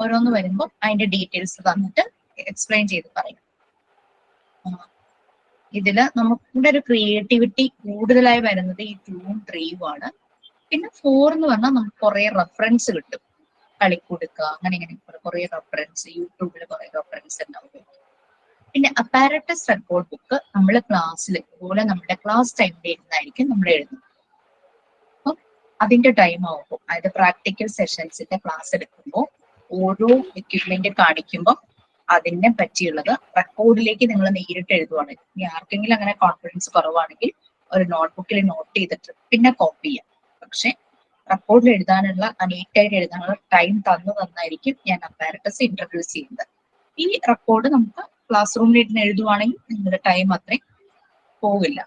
ഓരോന്ന് വരുമ്പോൾ അതിന്റെ ഡീറ്റെയിൽസ് തന്നിട്ട് എക്സ്പ്ലെയിൻ ചെയ്ത് പറയും. ഇതില് നമ്മുടെ ഒരു ക്രിയേറ്റിവിറ്റി കൂടുതലായി വരുന്നത് ഈ 2ഉം 3ഉം ആണ്. പിന്നെ 4 എന്ന് പറഞ്ഞാൽ നമുക്ക് കുറെ റെഫറൻസ് കിട്ടും. കളിക്കുടുക്ക അങ്ങനെ ഇങ്ങനെ കുറെ റെഫറൻസ്, യൂട്യൂബിൽ കുറെ റെഫറൻസ് ഉണ്ടാവും. പിന്നെ അപ്പാരറ്റസ് റെക്കോർഡ് ബുക്ക് നമ്മൾ ക്ലാസ്സിൽ ഇതുപോലെ നമ്മുടെ ക്ലാസ് ടൈമിൽ ഇരുന്നായിരിക്കും നമ്മൾ എഴുതുന്നത്. അപ്പം അതിന്റെ ടൈം ആവുമ്പോൾ, അതായത് പ്രാക്ടിക്കൽ സെഷൻസിന്റെ ക്ലാസ് എടുക്കുമ്പോൾ ഓരോ എക്യുപ്മെന്റ് കാണിക്കുമ്പോൾ അതിനെ പറ്റിയുള്ളത് റെക്കോർഡിലേക്ക് നിങ്ങൾ നേരിട്ട് എഴുതുവാണ്. ഇനി ആർക്കെങ്കിലും അങ്ങനെ കോൺഫിഡൻസ് കുറവാണെങ്കിൽ ഒരു നോട്ട്ബുക്കിൽ നോട്ട് ചെയ്തിട്ട് പിന്നെ കോപ്പി ചെയ്യാം. പക്ഷെ റെക്കോർഡിൽ എഴുതാനുള്ള, നീറ്റായിട്ട് എഴുതാനുള്ള ടൈം തന്നായിരിക്കും ഞാൻ അപ്പാരറ്റസ് ഇൻട്രൊഡ്യൂസ് ചെയ്യുന്നത്. ഈ റെക്കോർഡ് നമുക്ക് ക്ലാസ് റൂമിൽ ഇരുന്ന് എഴുതുവാണെങ്കിൽ നിങ്ങളുടെ ടൈം അത്രയും പോകില്ല.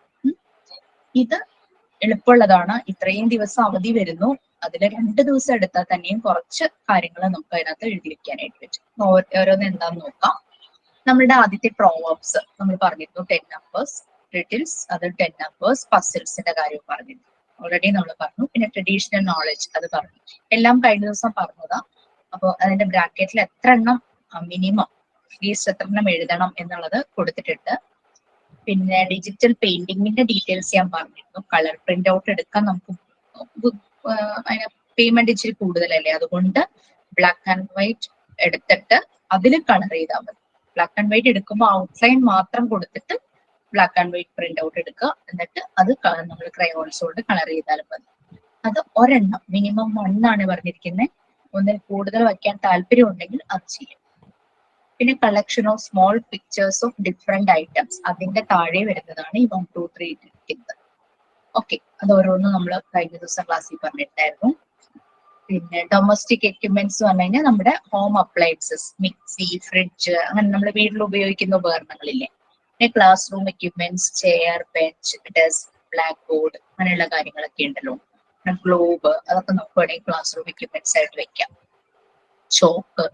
ഇത് എളുപ്പമുള്ളതാണ്. ഇത്രയും ദിവസം അവധി വരുന്നു, അതിൽ 2 ദിവസം എടുത്താൽ തന്നെയും കുറച്ച് കാര്യങ്ങൾ നമുക്ക് അതിനകത്ത് എഴുതി വെക്കാനായിട്ട് പറ്റും. ഓരോന്ന് എന്താന്ന് നോക്കാം. നമ്മളുടെ ആദ്യത്തെ പ്രോവേർബ്സ് നമ്മൾ പറഞ്ഞിരുന്നു, 10 numbers, റിഡിൽസ്, അത് 10 numbers, പസിൽസിന്റെ കാര്യം പറഞ്ഞിരുന്നു, ഓൾറെഡി നമ്മൾ പറഞ്ഞു. പിന്നെ ട്രഡീഷണൽ നോളജ് അത് പറഞ്ഞു, എല്ലാം കഴിഞ്ഞ ദിവസം പറഞ്ഞതാ. അപ്പോൾ അതിന്റെ ബ്രാക്കറ്റിൽ എത്ര എണ്ണം മിനിമം, അറ്റ്ലീസ്റ്റ് എത്ര എണ്ണം എഴുതണം എന്നുള്ളത് കൊടുത്തിട്ടുണ്ട്. പിന്നെ ഡിജിറ്റൽ പെയിന്റിങ്ങിന്റെ ഡീറ്റെയിൽസ് ഞാൻ പറഞ്ഞിരുന്നു. കളർ പ്രിന്റ് ഔട്ട് എടുക്കാൻ നമുക്ക് അതിന് പേയ്മെന്റ് ഇച്ചിരി കൂടുതലല്ലേ, അതുകൊണ്ട് ബ്ലാക്ക് ആൻഡ് വൈറ്റ് എടുത്തിട്ട് അതിൽ കളർ ചെയ്താൽ മതി. ബ്ലാക്ക് ആൻഡ് വൈറ്റ് എടുക്കുമ്പോൾ ഔട്ട്ലൈൻ മാത്രം കൊടുത്തിട്ട് black and white print out എടുക്കുക, എന്നിട്ട് അത് നമ്മൾ ക്രയോൺസ് കൊണ്ട് കളർ ചെയ്താലും മതി. അത് ഒരെണ്ണം മിനിമം 1 ആണ് പറഞ്ഞിരിക്കുന്നത്. ഒന്നിൽ കൂടുതൽ വയ്ക്കാൻ താല്പര്യം ഉണ്ടെങ്കിൽ അത് ചെയ്യാം. പിന്നെ collection of small pictures of different items, അതിന്റെ താഴെ വരുന്നതാണ് ഈ 1, 2, 3 ഇരിക്കുന്നത്. ഓക്കെ, അത് ഓരോന്നും നമ്മൾ കഴിഞ്ഞ ദിവസം ക്ലാസ്സിൽ പറഞ്ഞിട്ടായിരുന്നു. പിന്നെ ഡൊമസ്റ്റിക് എക്യുപ്മെന്റ്സ് പറഞ്ഞു കഴിഞ്ഞാൽ നമ്മുടെ ഹോം അപ്ലയൻസസ്, മിക്സി, ഫ്രിഡ്ജ്, അങ്ങനെ നമ്മൾ വീട്ടിൽ ഉപയോഗിക്കുന്ന ഉപകരണങ്ങളില്ലേ. പിന്നെ class room equipments, chair, bench, desk, black board, അങ്ങനെയുള്ള കാര്യങ്ങളൊക്കെ ഉണ്ടല്ലോ. ഗ്ലോബ്, അതൊക്കെ നമുക്ക് വേണമെങ്കിൽ ക്ലാസ് റൂം എക്യുപ്മെന്റ്സ് ആയിട്ട് വെക്കാം. ചോക്ക്.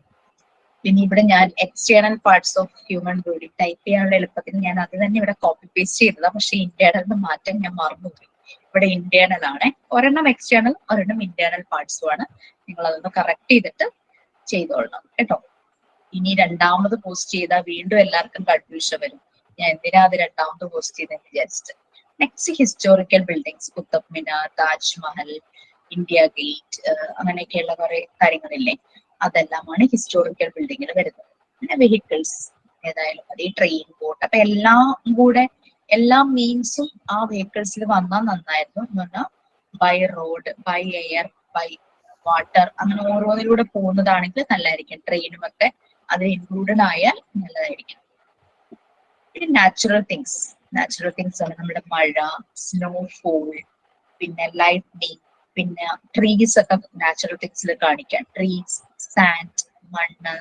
പിന്നെ ഇവിടെ ഞാൻ external parts of human body type ചെയ്യാനുള്ള എളുപ്പത്തിന് ഞാൻ അത് തന്നെ ഇവിടെ കോപ്പി പേസ്റ്റ് ചെയ്തതാണ്. പക്ഷെ ഇന്റേണൽ മാറ്റം ഞാൻ മറന്നുപോയി. ഇവിടെ ഇന്റേണൽ ആണ്, ഒരെണ്ണം എക്സ്റ്റേണൽ, ഒരെണ്ണം ഇന്റേണൽ പാർട്സും ആണ്. നിങ്ങൾ അതൊന്ന് കറക്റ്റ് ചെയ്തിട്ട് ചെയ്തോളണം കേട്ടോ. ഇനി രണ്ടാമത് പോസ്റ്റ് ചെയ്താൽ വീണ്ടും എല്ലാവർക്കും കൺഫ്യൂഷൻ വരും, ഞാൻ എന്തിനാ അത് രണ്ടാമത് പോസ്റ്റ് ചെയ്തെന്ന് വിചാരിച്ചിട്ട്. Next historical buildings, Qutub Minar, Taj Mahal, India gate, അങ്ങനെയൊക്കെയുള്ള കുറെ കാര്യങ്ങളില്ലേ, അതെല്ലാമാണ് ഹിസ്റ്റോറിക്കൽ ബിൽഡിങ്ങിൽ വരുന്നത്. പിന്നെ വെഹിക്കിൾസ് ഏതായാലും മതി, ട്രെയിൻ, ബോട്ട്. അപ്പൊ എല്ലാം കൂടെ എല്ലാ മീൻസും ആ വെഹിക്കിൾസിൽ വന്നാൽ നന്നായിരുന്നു. എന്ന് പറഞ്ഞാൽ by road, by air, by water, അങ്ങനെ ഓരോന്നിലൂടെ പോകുന്നതാണെങ്കിൽ നല്ലതായിരിക്കും. ട്രെയിനും ഒക്കെ അത് ഇൻക്ലൂഡഡ് ആയാൽ നല്ലതായിരിക്കും. പിന്നെ നാച്ചുറൽ തിങ്സ് ആണ് നമ്മുടെ മഴ, സ്നോഫോൾ, പിന്നെ ലൈറ്റ്നിങ്, പിന്നെ ട്രീസ് ഒക്കെ നാച്ചുറൽ തിങ്സിൽ കാണിക്കാം. ട്രീസ്, സാൻഡ്, മണ്ണ്,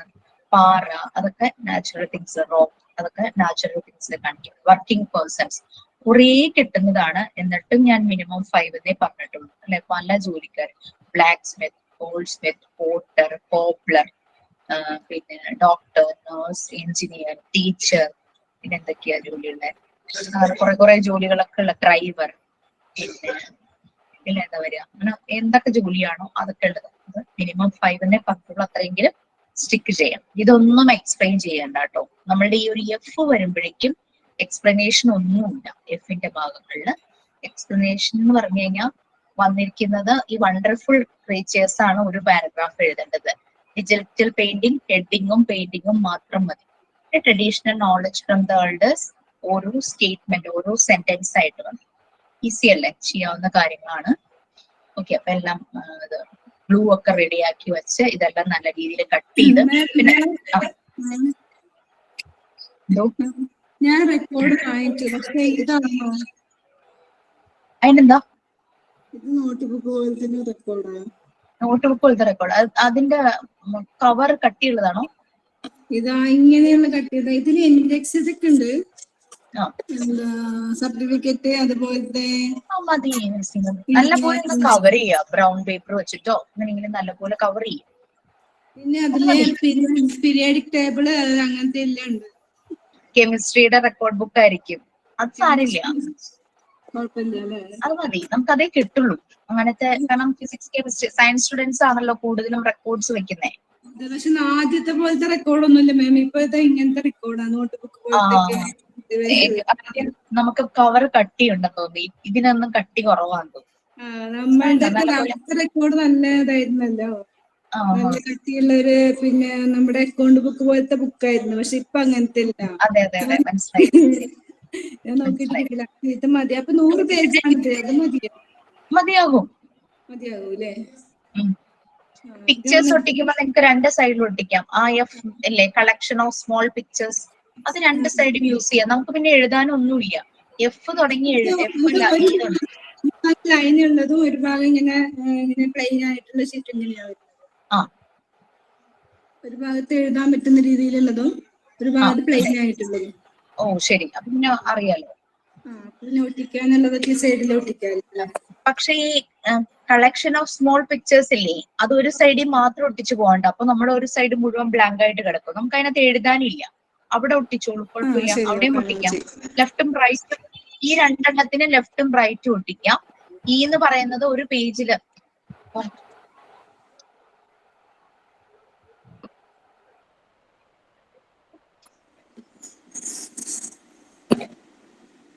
പാറ, അതൊക്കെ നാച്ചുറൽ തിങ്സ്. റോക്ക്, അതൊക്കെ നാച്ചുറൽ തിങ്സിൽ കാണിക്കാം. വർക്കിംഗ് പേഴ്സൺസ് കുറേ കിട്ടുന്നതാണ്, എന്നിട്ടും ഞാൻ മിനിമം 5 എന്നേ പറഞ്ഞിട്ടുള്ളൂ അല്ലെ. പല ജോലിക്കാർ, black smith, gold smith, potter, cobbler, പിന്നെ ഡോക്ടർ, നഴ്സ്, എഞ്ചിനീയർ, ടീച്ചർ, പിന്നെ എന്തൊക്കെയാ ജോലിയുള്ള കുറെ ജോലികളൊക്കെ ഉള്ള, ഡ്രൈവർ, പിന്നെ എന്താ പറയുക, അങ്ങനെ എന്തൊക്കെ ജോലിയാണോ അതൊക്കെ ഉള്ളത്. മിനിമം 5 എന്നേ പറഞ്ഞിട്ടുള്ളൂ, അത്രയെങ്കിലും സ്റ്റിക്ക് ചെയ്യാം. ഇതൊന്നും എക്സ്പ്ലെയിൻ ചെയ്യണ്ട കേട്ടോ. നമ്മളുടെ ഈ ഒരു എഫ് വരുമ്പോഴേക്കും എക്സ്പ്ലനേഷൻ ഒന്നുമില്ല. എഫിന്റെ ഭാഗങ്ങളിൽ എക്സ്പ്ലനേഷൻ എന്ന് പറഞ്ഞു കഴിഞ്ഞാൽ വന്നിരിക്കുന്നത് ഈ വണ്ടർഫുൾ ക്രീച്ചേഴ്സ് ആണ് ഒരു പാരഗ്രാഫ് എഴുതേണ്ടത്. ഡിജിറ്റൽ പെയിന്റിംഗ് ഹെഡിങ്ങും പെയിന്റിങ്ങും മാത്രം മതി. Traditional knowledge from the elders, ഓരോ സ്റ്റേറ്റ്മെന്റ്, ഓരോ സെന്റൻസ് ആയിട്ട് വന്നു. ഈസി അല്ലേ, ചെയ്യാവുന്ന കാര്യങ്ങളാണ്. ഓക്കെ, അപ്പൊ എല്ലാം ഗ്ലൂ ഒക്കെ റെഡിയാക്കി വെച്ച് ഇതെല്ലാം നല്ല രീതിയിൽ കട്ട് ചെയ്ത്, പിന്നെ ഞാൻ റെക്കോർഡ് വാങ്ങിച്ചു, പക്ഷേ ഇതാണോ അതിനെന്താ നോട്ട് ബുക്ക് പോലത്തെ റെക്കോർഡാ? നോട്ട് ബുക്ക് പോലത്തെ റെക്കോർഡ്, അതിന്റെ കവർ കട്ടിയുള്ളതാണോ? ഇതാ ഇങ്ങനെയുള്ള കട്ടിയത്. ഇതിൽ ഇൻഡെക്സ് ഇതൊക്കെ ഉണ്ട്, എന്താ സർട്ടിഫിക്കറ്റ്, അതുപോലത്തെ മതി. നല്ലപോലെ കവർ ചെയ്യുക, ബ്രൗൺ പേപ്പർ വെച്ചിട്ടോ അങ്ങനെയെങ്കിലും നല്ലപോലെ കവർ ചെയ്യും. പിന്നെ അതിലെ പീരിയോഡിക് ടേബിള് അങ്ങനത്തെ എല്ലാം ഉണ്ട്. കെമിസ്ട്രിയുടെ റെക്കോർഡ് ബുക്ക് ആയിരിക്കും, അത് സാരില്ല, അത് മതി. നമുക്ക് അതേ കിട്ടുള്ളൂ അങ്ങനത്തെ. കാരണം ഫിസിക്സ്, കെമിസ്ട്രി, സയൻസ് സ്റ്റുഡൻസ് ആണല്ലോ കൂടുതലും റെക്കോർഡ്സ് വെക്കുന്നേ. ഇത് പക്ഷെ ആദ്യത്തെ പോലത്തെ റെക്കോർഡൊന്നുമില്ല മാം. ഇപ്പോഴത്തെ ഇങ്ങനത്തെ റെക്കോർഡാണ്, നോട്ട് ബുക്ക് ആ പോലത്തെ ആദ്യം നമുക്ക് കവർ കട്ടിയുണ്ടെന്ന് തോന്നി, ഇതിനൊന്നും കട്ടി കുറവാന്ന് തോന്നുന്നു. നമ്മളുടെ നല്ലപോലെ ലാസ്റ്റ് റെക്കോർഡ് നല്ല ഇതായിരുന്നല്ലോ, ആ നല്ല കട്ടിയുള്ള ഒരു പിന്നെ നമ്മുടെ അക്കൗണ്ട് ബുക്ക് പോലത്തെ ബുക്കായിരുന്നു. പക്ഷെ ഇപ്പൊ അങ്ങനത്തെ ഇല്ല. അതെ അതെ അതെ മനസ്സിലായി ഞാൻ നോക്കിയിട്ടില്ല. ഇത് മതി. അപ്പൊ 100 പേജാണിത്. അത് മതിയോ? മതിയാകും. മതിയാകും അല്ലേ? പിക്ചേഴ്സ് ഒട്ടിക്കുമ്പോൾ നിങ്ങൾക്ക് 2 സൈഡിൽ ഒട്ടിക്കാം. എഫ് അല്ലേ, കളക്ഷൻ ഓഫ് സ്മോൾ പിക്ചേഴ്സ്, അത് 2 സൈഡും യൂസ് ചെയ്യാം. നമുക്ക് പിന്നെ എഴുതാനൊന്നുമില്ല. എഫ് തുടങ്ങി ലൈൻ ഉള്ളതും ഒരു ഭാഗം ഇങ്ങനെ ഇങ്ങനെ പ്ലെയിൻ ആയിട്ടുള്ള ഷീറ്റ് ഇങ്ങനെയാവും. ഒരു ഭാഗത്ത് എഴുതാൻ പറ്റുന്ന രീതിയിലുള്ളതും ഒരു ഭാഗത്ത് പ്ലെയിൻ ആയിട്ടുള്ളതും. ഓ ശരി, അപ്പൊ പിന്നെ അറിയാലോ. പിന്നെ ഒട്ടിക്കാനുള്ളതൊക്കെ സൈഡിൽ ഒട്ടിക്കാറില്ല. പക്ഷെ ഈ കളക്ഷൻ ഓഫ് സ്മോൾ പിക്ചേഴ്സ് ഇല്ലേ, അത് ഒരു സൈഡിൽ മാത്രം ഒട്ടിച്ചു പോകണ്ട. അപ്പൊ നമ്മുടെ ഒരു സൈഡ് മുഴുവൻ ബ്ലാങ്ക് ആയിട്ട് കിടക്കും, നമുക്ക് അതിനകത്ത് എഴുതാനില്ല. അവിടെ ഒട്ടിച്ചോളൂ, കുഴപ്പമില്ല, അവിടെയും ഒട്ടിക്കാം. ലെഫ്റ്റും റൈറ്റും ഈ 2 എണ്ണത്തിന് ലെഫ്റ്റും റൈറ്റും ഒട്ടിക്കാം. ഈ എന്ന് പറയുന്നത് ഒരു പേജില്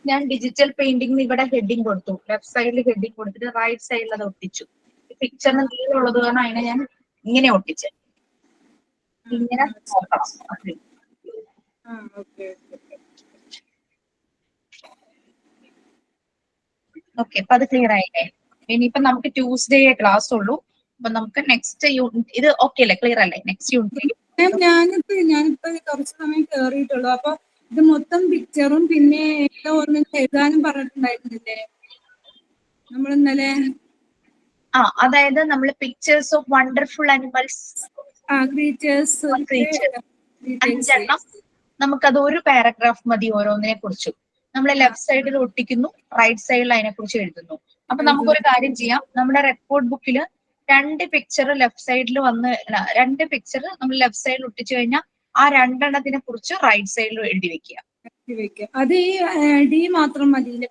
ഞാൻ ഡിജിറ്റൽ പെയിന്റിംഗ് ഇവിടെ ഹെഡിങ് കൊടുത്തു, ലെഫ്റ്റ് സൈഡിൽ ഹെഡിങ് കൊടുത്തിട്ട് റൈറ്റ് സൈഡിൽ അത് ഒട്ടിച്ചു. പിക്ചറിന് നീളമുള്ളത് കാരണം അതിനെ ഞാൻ ഇങ്ങനെ ഒട്ടിച്ച് ഇങ്ങനെ നോക്കണം. ഓക്കെ, അപ്പൊ അത് ക്ലിയർ ആയില്ലേ? ഇനിയിപ്പൊ നമുക്ക് ട്യൂസ്ഡേ ക്ലാസ് ഉള്ളൂ. അപ്പൊ നമുക്ക് നെക്സ്റ്റ് യൂണിറ്റ് ഇത് ഓക്കെ അല്ലേ, ക്ലിയർ അല്ലേ? നെക്സ്റ്റ് യൂണിറ്റ് ഞാനിപ്പോ കുറച്ച് സമയം കേറിയിട്ടുള്ളൂ. അപ്പൊ ഇത് മൊത്തം പിക്ചറും പിന്നെ എഴുതാനും പറഞ്ഞിട്ടുണ്ടായിരുന്നില്ലേ നമ്മൾ ഇന്നലെ? അതായത് നമ്മൾ pictures of wonderful animals, creatures 5 എണ്ണം, നമുക്കത് ഒരു പാരഗ്രാഫ് മതി ഓരോന്നിനെ കുറിച്ചും. നമ്മൾ ലെഫ്റ്റ് സൈഡിൽ ഒട്ടിക്കുന്നു, റൈറ്റ് സൈഡിൽ അതിനെ കുറിച്ച് എഴുതുന്നു. അപ്പൊ നമുക്കൊരു കാര്യം ചെയ്യാം, നമ്മുടെ റെക്കോർഡ് ബുക്കിൽ 2 പിക്ചർ ലെഫ്റ്റ് സൈഡിൽ വന്ന് 2 പിക്ചർ നമ്മൾ ലെഫ്റ്റ് സൈഡിൽ ഒട്ടിച്ചു കഴിഞ്ഞാൽ ആ 2 എണ്ണത്തിനെ കുറിച്ച് റൈറ്റ് സൈഡിൽ എഴുതി വെക്കുക. അത് ഈ ഡി മാത്രം മതിയില്ലേ?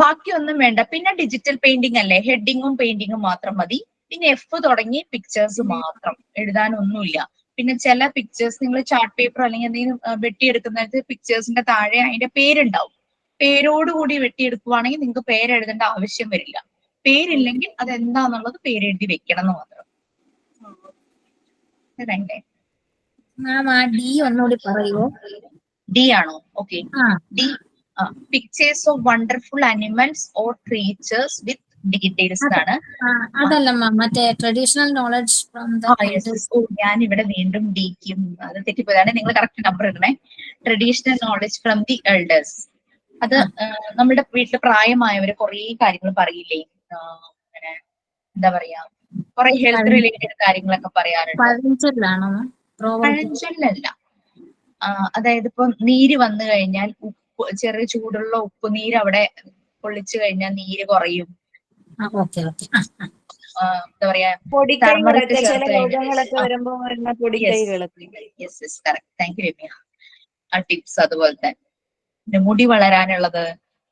ബാക്കിയൊന്നും വേണ്ട. പിന്നെ ഡിജിറ്റൽ പെയിന്റിംഗ് അല്ലേ, ഹെഡിങ്ങും പെയിന്റിങ്ങും മാത്രം മതി. പിന്നെ എഫ് തുടങ്ങി പിക്ചേഴ്സ് മാത്രം, എഴുതാനൊന്നുമില്ല. പിന്നെ ചില പിക്ചേഴ്സ് നിങ്ങൾ ചാർട്ട് പേപ്പർ അല്ലെങ്കിൽ എന്തെങ്കിലും വെട്ടിയെടുക്കുന്നത് പിക്ചേഴ്സിന്റെ താഴെ അതിന്റെ പേരുണ്ടാവും. പേരോടുകൂടി വെട്ടിയെടുക്കുവാണെങ്കിൽ നിങ്ങൾക്ക് പേര് എഴുതേണ്ട ആവശ്യം വരില്ല. പേരില്ലെങ്കിൽ അത് എന്താന്നുള്ളത് പേര് എഴുതി വെക്കണം എന്ന് മാത്രം. അതല്ലേ ഡി ഒന്നുകൂടി പറയുമോ? ഡി ആണോ? Okay, D pictures of wonderful animals or creatures with details ആണ്. അതല്ല മറ്റേ ട്രഡീഷണൽ നോളജ് ഫ്രം ഞാൻ ഇവിടെ വീണ്ടും ഡിക്കും അത് തെറ്റിപ്പോയതാണ്. നിങ്ങൾ കറക്റ്റ് നമ്പർ ഇടണേ. Traditional knowledge from the elders, അത് നമ്മുടെ വീട്ടിൽ പ്രായമായവര് കുറേ കാര്യങ്ങൾ പറയില്ലേ, അങ്ങനെ എന്താ പറയാ, കുറെ ഹെൽത്ത് റിലേറ്റഡ് കാര്യങ്ങളൊക്കെ പറയാറുണ്ട്. പഴഞ്ചൊല്ലല്ല, അതായത് ഇപ്പൊ നീര് വന്നു കഴിഞ്ഞാൽ ചെറിയ ചൂടുള്ള ഉപ്പ് നീര് അവിടെ പൊള്ളിച്ചു കഴിഞ്ഞാൽ നീര് കുറയും. എന്താ പറയാ, താങ്ക് യു രമ്യ. ആ ടിപ്സ് അതുപോലെ തന്നെ മുടി വളരാനുള്ളത്,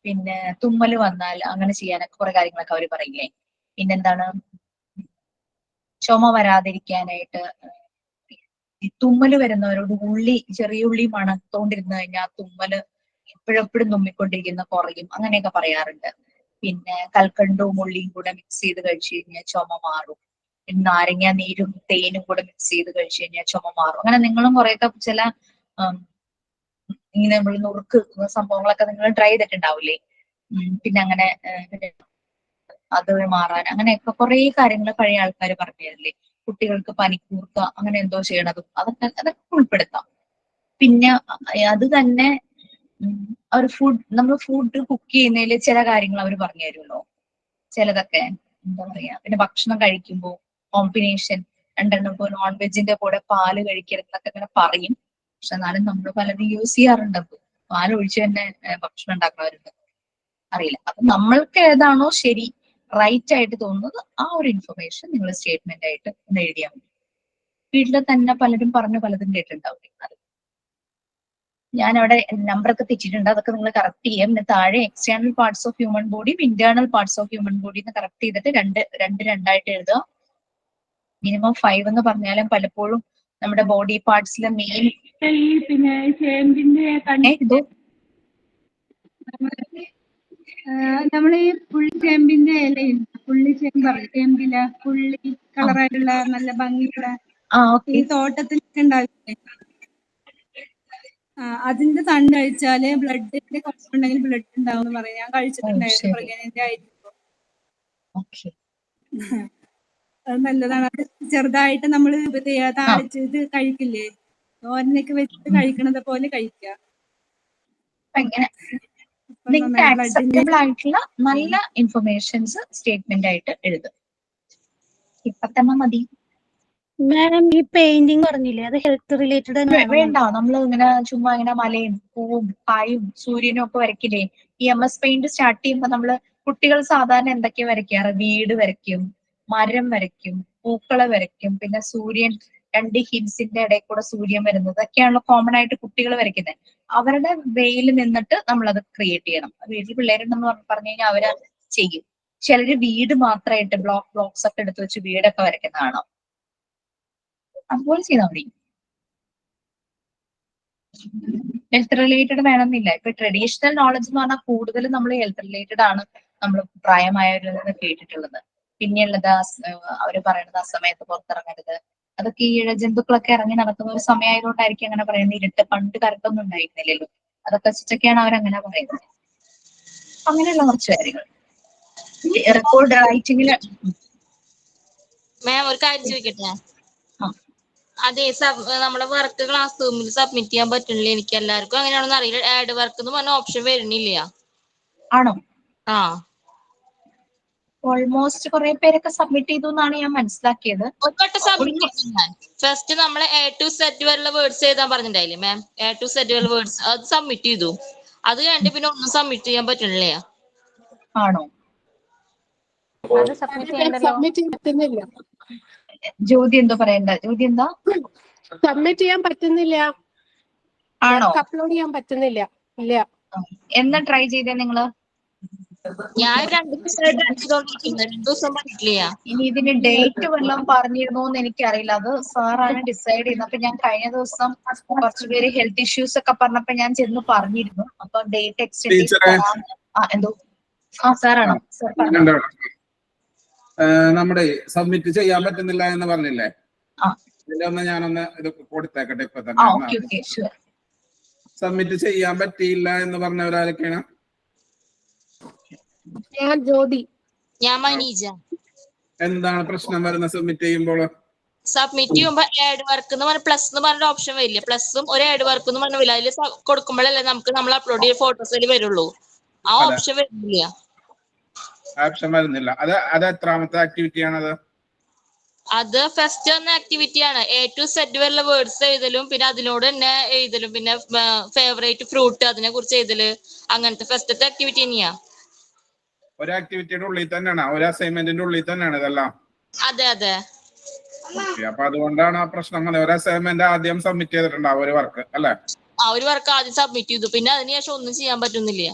പിന്നെ തുമ്മല് വന്നാൽ അങ്ങനെ ചെയ്യാനൊക്കെ കുറെ കാര്യങ്ങളൊക്കെ അവര് പറയില്ലേ. പിന്നെന്താണ്, ചുമ വരാതിരിക്കാനായിട്ട് ഈ തുമ്മല് വരുന്നവരോട് ചെറിയ ഉള്ളി മണത്തോണ്ടിരുന്നു കഴിഞ്ഞാൽ തുമ്മല് എപ്പോഴെപ്പോഴും തുമ്മിക്കൊണ്ടിരിക്കുന്ന കുറയും, അങ്ങനെയൊക്കെ പറയാറുണ്ട്. പിന്നെ കൽക്കണ്ടവും ഉള്ളിയും കൂടെ മിക്സ് ചെയ്ത് കഴിച്ചു കഴിഞ്ഞാൽ ചുമ മാറും. പിന്നെ നാരങ്ങ നീരും തേനും കൂടെ മിക്സ് ചെയ്ത് കഴിച്ചു കഴിഞ്ഞാൽ ചുമ മാറും. അങ്ങനെ നിങ്ങളും കുറെയൊക്കെ ചില ഇങ്ങനെ നമ്മൾ നുറുക്ക് സംഭവങ്ങളൊക്കെ നിങ്ങൾ ട്രൈ ചെയ്തിട്ടുണ്ടാവില്ലേ. പിന്നെ അങ്ങനെ അത് മാറാൻ അങ്ങനെയൊക്കെ കുറെ കാര്യങ്ങൾ പഴയ ആൾക്കാർ പറഞ്ഞു തരില്ലേ. കുട്ടികൾക്ക് പനിക്കൂർക്ക അങ്ങനെ എന്തോ ചെയ്യണതും അതൊക്കെ ഉൾപ്പെടുത്താം. പിന്നെ അത് തന്നെ നമ്മൾ ഫുഡ് കുക്ക് ചെയ്യുന്നതിൽ ചില കാര്യങ്ങൾ അവർ പറഞ്ഞു തരുമല്ലോ, ചിലതൊക്കെ എന്താ പറയാ. പിന്നെ ഭക്ഷണം കഴിക്കുമ്പോൾ കോമ്പിനേഷൻ 2 എണ്ണം, ഇപ്പോൾ നോൺ വെജിന്റെ കൂടെ പാല് കഴിക്കരുതെന്നൊക്കെ ഇങ്ങനെ പറയും. പക്ഷെ എന്നാലും നമ്മൾ പലരും യൂസ് ചെയ്യാറുണ്ട്. പാൽ ഒഴിച്ച് തന്നെ ഭക്ഷണം ഉണ്ടാക്കുന്നവരുണ്ട്, അറിയില്ല. അപ്പൊ നമ്മൾക്ക് ഏതാണോ ശരി, റൈറ്റ് ആയിട്ട് തോന്നുന്നത് ആ ഒരു ഇൻഫർമേഷൻ നിങ്ങൾ സ്റ്റേറ്റ്മെന്റ് ആയിട്ട് ഒന്ന് എഴുതിയാൽ മതി. വീട്ടിൽ തന്നെ പലരും പറഞ്ഞു പലതും കേട്ടിട്ടുണ്ടാവും. അത് ഞാൻ അവിടെ നമ്പറൊക്കെ തെറ്റിയിട്ടുണ്ട്, അതൊക്കെ നിങ്ങൾ കറക്റ്റ് ചെയ്യാം. പിന്നെ താഴെ എക്സ്റ്റേണൽ പാർട്സ് ഓഫ് ഹ്യൂമൻ ബോഡിയും internal parts of human body എന്ന് കറക്റ്റ് ചെയ്തിട്ട് രണ്ടായിട്ട് എഴുതുക. മിനിമം 5 എന്ന് പറഞ്ഞാലും പലപ്പോഴും നമ്മുടെ ബോഡി പാർട്സിലെ മെയിൻ ഈ പിന്നെ ചേമ്പിന്റെ ഇത് നമ്മൾ ഈ പുള്ളിച്ചേമ്പിന്റെ ഇലയിൽ ചേമ്പില പുള്ളി കളറായിട്ടുള്ള നല്ല ഭംഗിയുള്ള ഈ തോട്ടത്തിലൊക്കെ ഉണ്ടാവില്ലേ, അതിന്റെ തണ്ട് കഴിച്ചാല് ബ്ലഡിന്റെ കുറവുണ്ടെങ്കിൽ ബ്ലഡ് ഉണ്ടാവും എന്ന് പറയും. ഞാൻ കഴിച്ചിട്ടുണ്ടായിരുന്നു പ്രഗ്നന്റ് ആയിരിക്കും. അത് നല്ലതാണ്. അത് ചെറുതായിട്ട് നമ്മൾ താളിച്ചത് കഴിക്കില്ലേ, തോരനൊക്കെ വെച്ചിട്ട് കഴിക്കണത് പോലെ കഴിക്കുക. നിങ്ങൾക്ക് ആക്സെപ്റ്റബിൾ ആയിട്ടുള്ള നല്ല ഇൻഫർമേഷൻസ് സ്റ്റേറ്റ്മെന്റ് ആയിട്ട് എഴുതും. ഇപ്പൊ തന്നെ മതി. മാം ഈ പെയിന്റിംഗ് പറഞ്ഞില്ലേ, അത് ഹെൽത്ത് റിലേറ്റഡ് വേണ്ട. നമ്മൾ ഇങ്ങനെ ചുമ്മാ ഇങ്ങനെ മലയും പൂവും കായും സൂര്യനും ഒക്കെ വരയ്ക്കില്ലേ? ഈ MS പെയിന്റ് സ്റ്റാർട്ട് ചെയ്യുമ്പോൾ നമ്മള് കുട്ടികൾ സാധാരണ എന്തൊക്കെയാ വരയ്ക്കാറ്? വീട് വരയ്ക്കും, മരം വരയ്ക്കും, പൂക്കളെ വരയ്ക്കും, പിന്നെ സൂര്യൻ 2 ഹിൽസിന്റെ ഇടയിൽ കൂടെ സൂര്യൻ വരുന്നത്, ഇതൊക്കെയാണല്ലോ കോമൺ ആയിട്ട് കുട്ടികൾ വരയ്ക്കുന്നത്. അവരുടെ വെയിൽ നിന്നിട്ട് നമ്മളത് ക്രിയേറ്റ് ചെയ്യണം. വീട്ടിൽ പിള്ളേരുണ്ടെന്ന് പറഞ്ഞു കഴിഞ്ഞാൽ അവര് ചെയ്യും. ചിലര് വീട് മാത്രമായിട്ട് ബ്ലോക്സ് ഒക്കെ എടുത്ത് വെച്ച് വീടൊക്കെ വരയ്ക്കുന്നതാണോ? അതുപോലെ ചെയ്താൽ മതി. ഹെൽത്ത് റിലേറ്റഡ് വേണമെന്നില്ല. ഇപ്പൊ ട്രഡീഷണൽ നോളജ് എന്ന് പറഞ്ഞാൽ കൂടുതൽ നമ്മൾ ഹെൽത്ത് റിലേറ്റഡ് ആണ് നമ്മൾ പ്രായമായവരിൽ നിന്ന് കേട്ടിട്ടുള്ളത്. പിന്നെയുള്ളത് അവര് പറയുന്നത് അസമയത്ത് പുറത്തിറങ്ങരുത്. അതൊക്കെ ഈ ഇഴജന്തുക്കളൊക്കെ ഇറങ്ങി നടക്കുന്ന ഒരു സമയമായതുകൊണ്ടായിരിക്കും അങ്ങനെ പറയുന്നത്. ഇരുട്ട് പണ്ട് കറക്റ്റൊന്നും ഉണ്ടായിരുന്നില്ലല്ലോ, അതൊക്കെ വെച്ചിട്ടൊക്കെയാണ് അവരങ്ങനെ പറയുന്നത്. അങ്ങനെയുള്ള കുറച്ച് കാര്യങ്ങൾ റെക്കോർഡ് റൈറ്റിംഗില്. മാം ഒരു കാര്യം ചോദിക്കട്ടെ? അതെ, നമ്മുടെ വർക്ക് ക്ലാസ് റൂമിൽ സബ്മിറ്റ് ചെയ്യാൻ പറ്റുന്നില്ല. എനിക്ക് എല്ലാവർക്കും അങ്ങനെയാണെന്ന് അറിയില്ല. ആഡ് വർക്ക് എന്ന് പറഞ്ഞ ഓപ്ഷൻ വരുന്നില്ല. ആണോ? ആ, ഓൾമോസ്റ്റ് കുറെ പേരൊക്കെ സബ്മിറ്റ് ചെയ്തു എന്നാണ് ഞാൻ മനസ്സിലാക്കിയത്. ഫസ്റ്റ് നമ്മൾ A to Z വരെയുള്ള വേർഡ്സ് എഴുതാൻ പറഞ്ഞിട്ടുണ്ടായില്ലേ മാം? A to Z വരെ വേർഡ്സ് അത് സബ്മിറ്റ് ചെയ്തു. അത് കഴിഞ്ഞിട്ട് പിന്നെ ഒന്നും സബ്മിറ്റ് ചെയ്യാൻ പറ്റുന്നില്ല. ആണോ? സബ്മിറ്റ് പറ്റുന്നില്ല. ജ്യോതി എന്തോ പറയണ്ട? ജ്യോതി എന്താ? സബ്മിറ്റ് ചെയ്യാൻ പറ്റുന്നില്ല. ആണോ? അപ്ലോഡ് ചെയ്യാൻ പറ്റുന്നില്ല. ഇല്ല. എന്നാ ട്രൈ ചെയ്തേ നിങ്ങള്? ഞാൻ 2 ദിവസം പറ്റില്ല. ഇനി ഇതിന് ഡേറ്റ് വല്ലതും പറഞ്ഞിരുന്നോന്ന് എനിക്കറിയില്ല. അത് സാറാണ് ഡിസൈഡ് ചെയ്യുന്നത്. അപ്പൊ ഞാൻ കഴിഞ്ഞ ദിവസം കുറച്ചുപേര് ഹെൽത്ത് ഇഷ്യൂസ് ഒക്കെ പറഞ്ഞപ്പോ ഞാൻ ചെന്ന് പറഞ്ഞിരുന്നു. അപ്പൊ ഡേറ്റ് എക്സ്റ്റെൻഡ് എന്തോ സാറാണോ? സാർ പറഞ്ഞു. നമ്മുടെ സബ്മിറ്റ് ചെയ്യാൻ പറ്റുന്നില്ല എന്ന് പറഞ്ഞില്ലേ? ഇതിന്റെ ഒന്ന് ഞാനൊന്ന് ഇത് കൊടുത്തേക്കട്ടെ ഇപ്പൊ തന്നെ. സബ്മിറ്റ് ചെയ്യാൻ പറ്റിയില്ല എന്ന് പറഞ്ഞവരാരൊക്കെയാണ്? ഞാൻ ജ്യോതി. ഞാൻ മനീജ. എന്താണ് പ്രശ്നം വരുന്നത് സബ്മിറ്റ് ചെയ്യുമ്പോൾ? സബ്മിറ്റ് ചെയ്യുമ്പോ ആഡ് വർക്ക് എന്ന് പറഞ്ഞ പ്ലസ് എന്ന് പറഞ്ഞ ഓപ്ഷൻ വരില്ല. പ്ലസും ഒരു ആഡ് വർക്ക് എന്ന് പറഞ്ഞ അതിൽ കൊടുക്കുമ്പോഴല്ലേ നമുക്ക് നമ്മൾ അപ്ലോഡ് ചെയ്ത ഫോട്ടോസിൽ വരുള്ളൂ. ആ ഓപ്ഷൻ വരുന്നില്ല. ഓപ്ഷൻ വരുന്നില്ല. അത് എത്രാമത്തെ ആക്ടിവിറ്റി ആണത്? അത് ഫസ്റ്റ് വന്ന ആക്ടിവിറ്റി ആണ്. A to Z വരെയുള്ള വേർഡ്സ് എഴുതലും പിന്നെ അതിനോട് തന്നെ എഴുതലും പിന്നെ ഫേവറേറ്റ് ഫ്രൂട്ട് അതിനെ കുറിച്ച് എഴുതല്, അങ്ങനത്തെ ഫസ്റ്റത്തെ ആക്ടിവിറ്റി തന്നെയാ. ഒരു ആക്ടിവിറ്റിയുടെ ഉള്ളിൽ തന്നെയാണ്, ഒരു അസൈൻമെന്റിന്റെ ഉള്ളിൽ തന്നെയാണ് ഇതെല്ലാം? അതെ അതെ. അപ്പൊ അതുകൊണ്ടാണ് ആ പ്രശ്നം വന്നത്. ഒരു അസൈൻമെന്റ് ആദ്യം സബ്മിറ്റ് ചെയ്തിട്ടുണ്ടാവും, ഒരു വർക്ക് അല്ലെ? ഒരു വർക്ക് ആദ്യം സബ്മിറ്റ് ചെയ്തു, പിന്നെ അതിനുശേഷം ഒന്നും ചെയ്യാൻ പറ്റുന്നില്ല.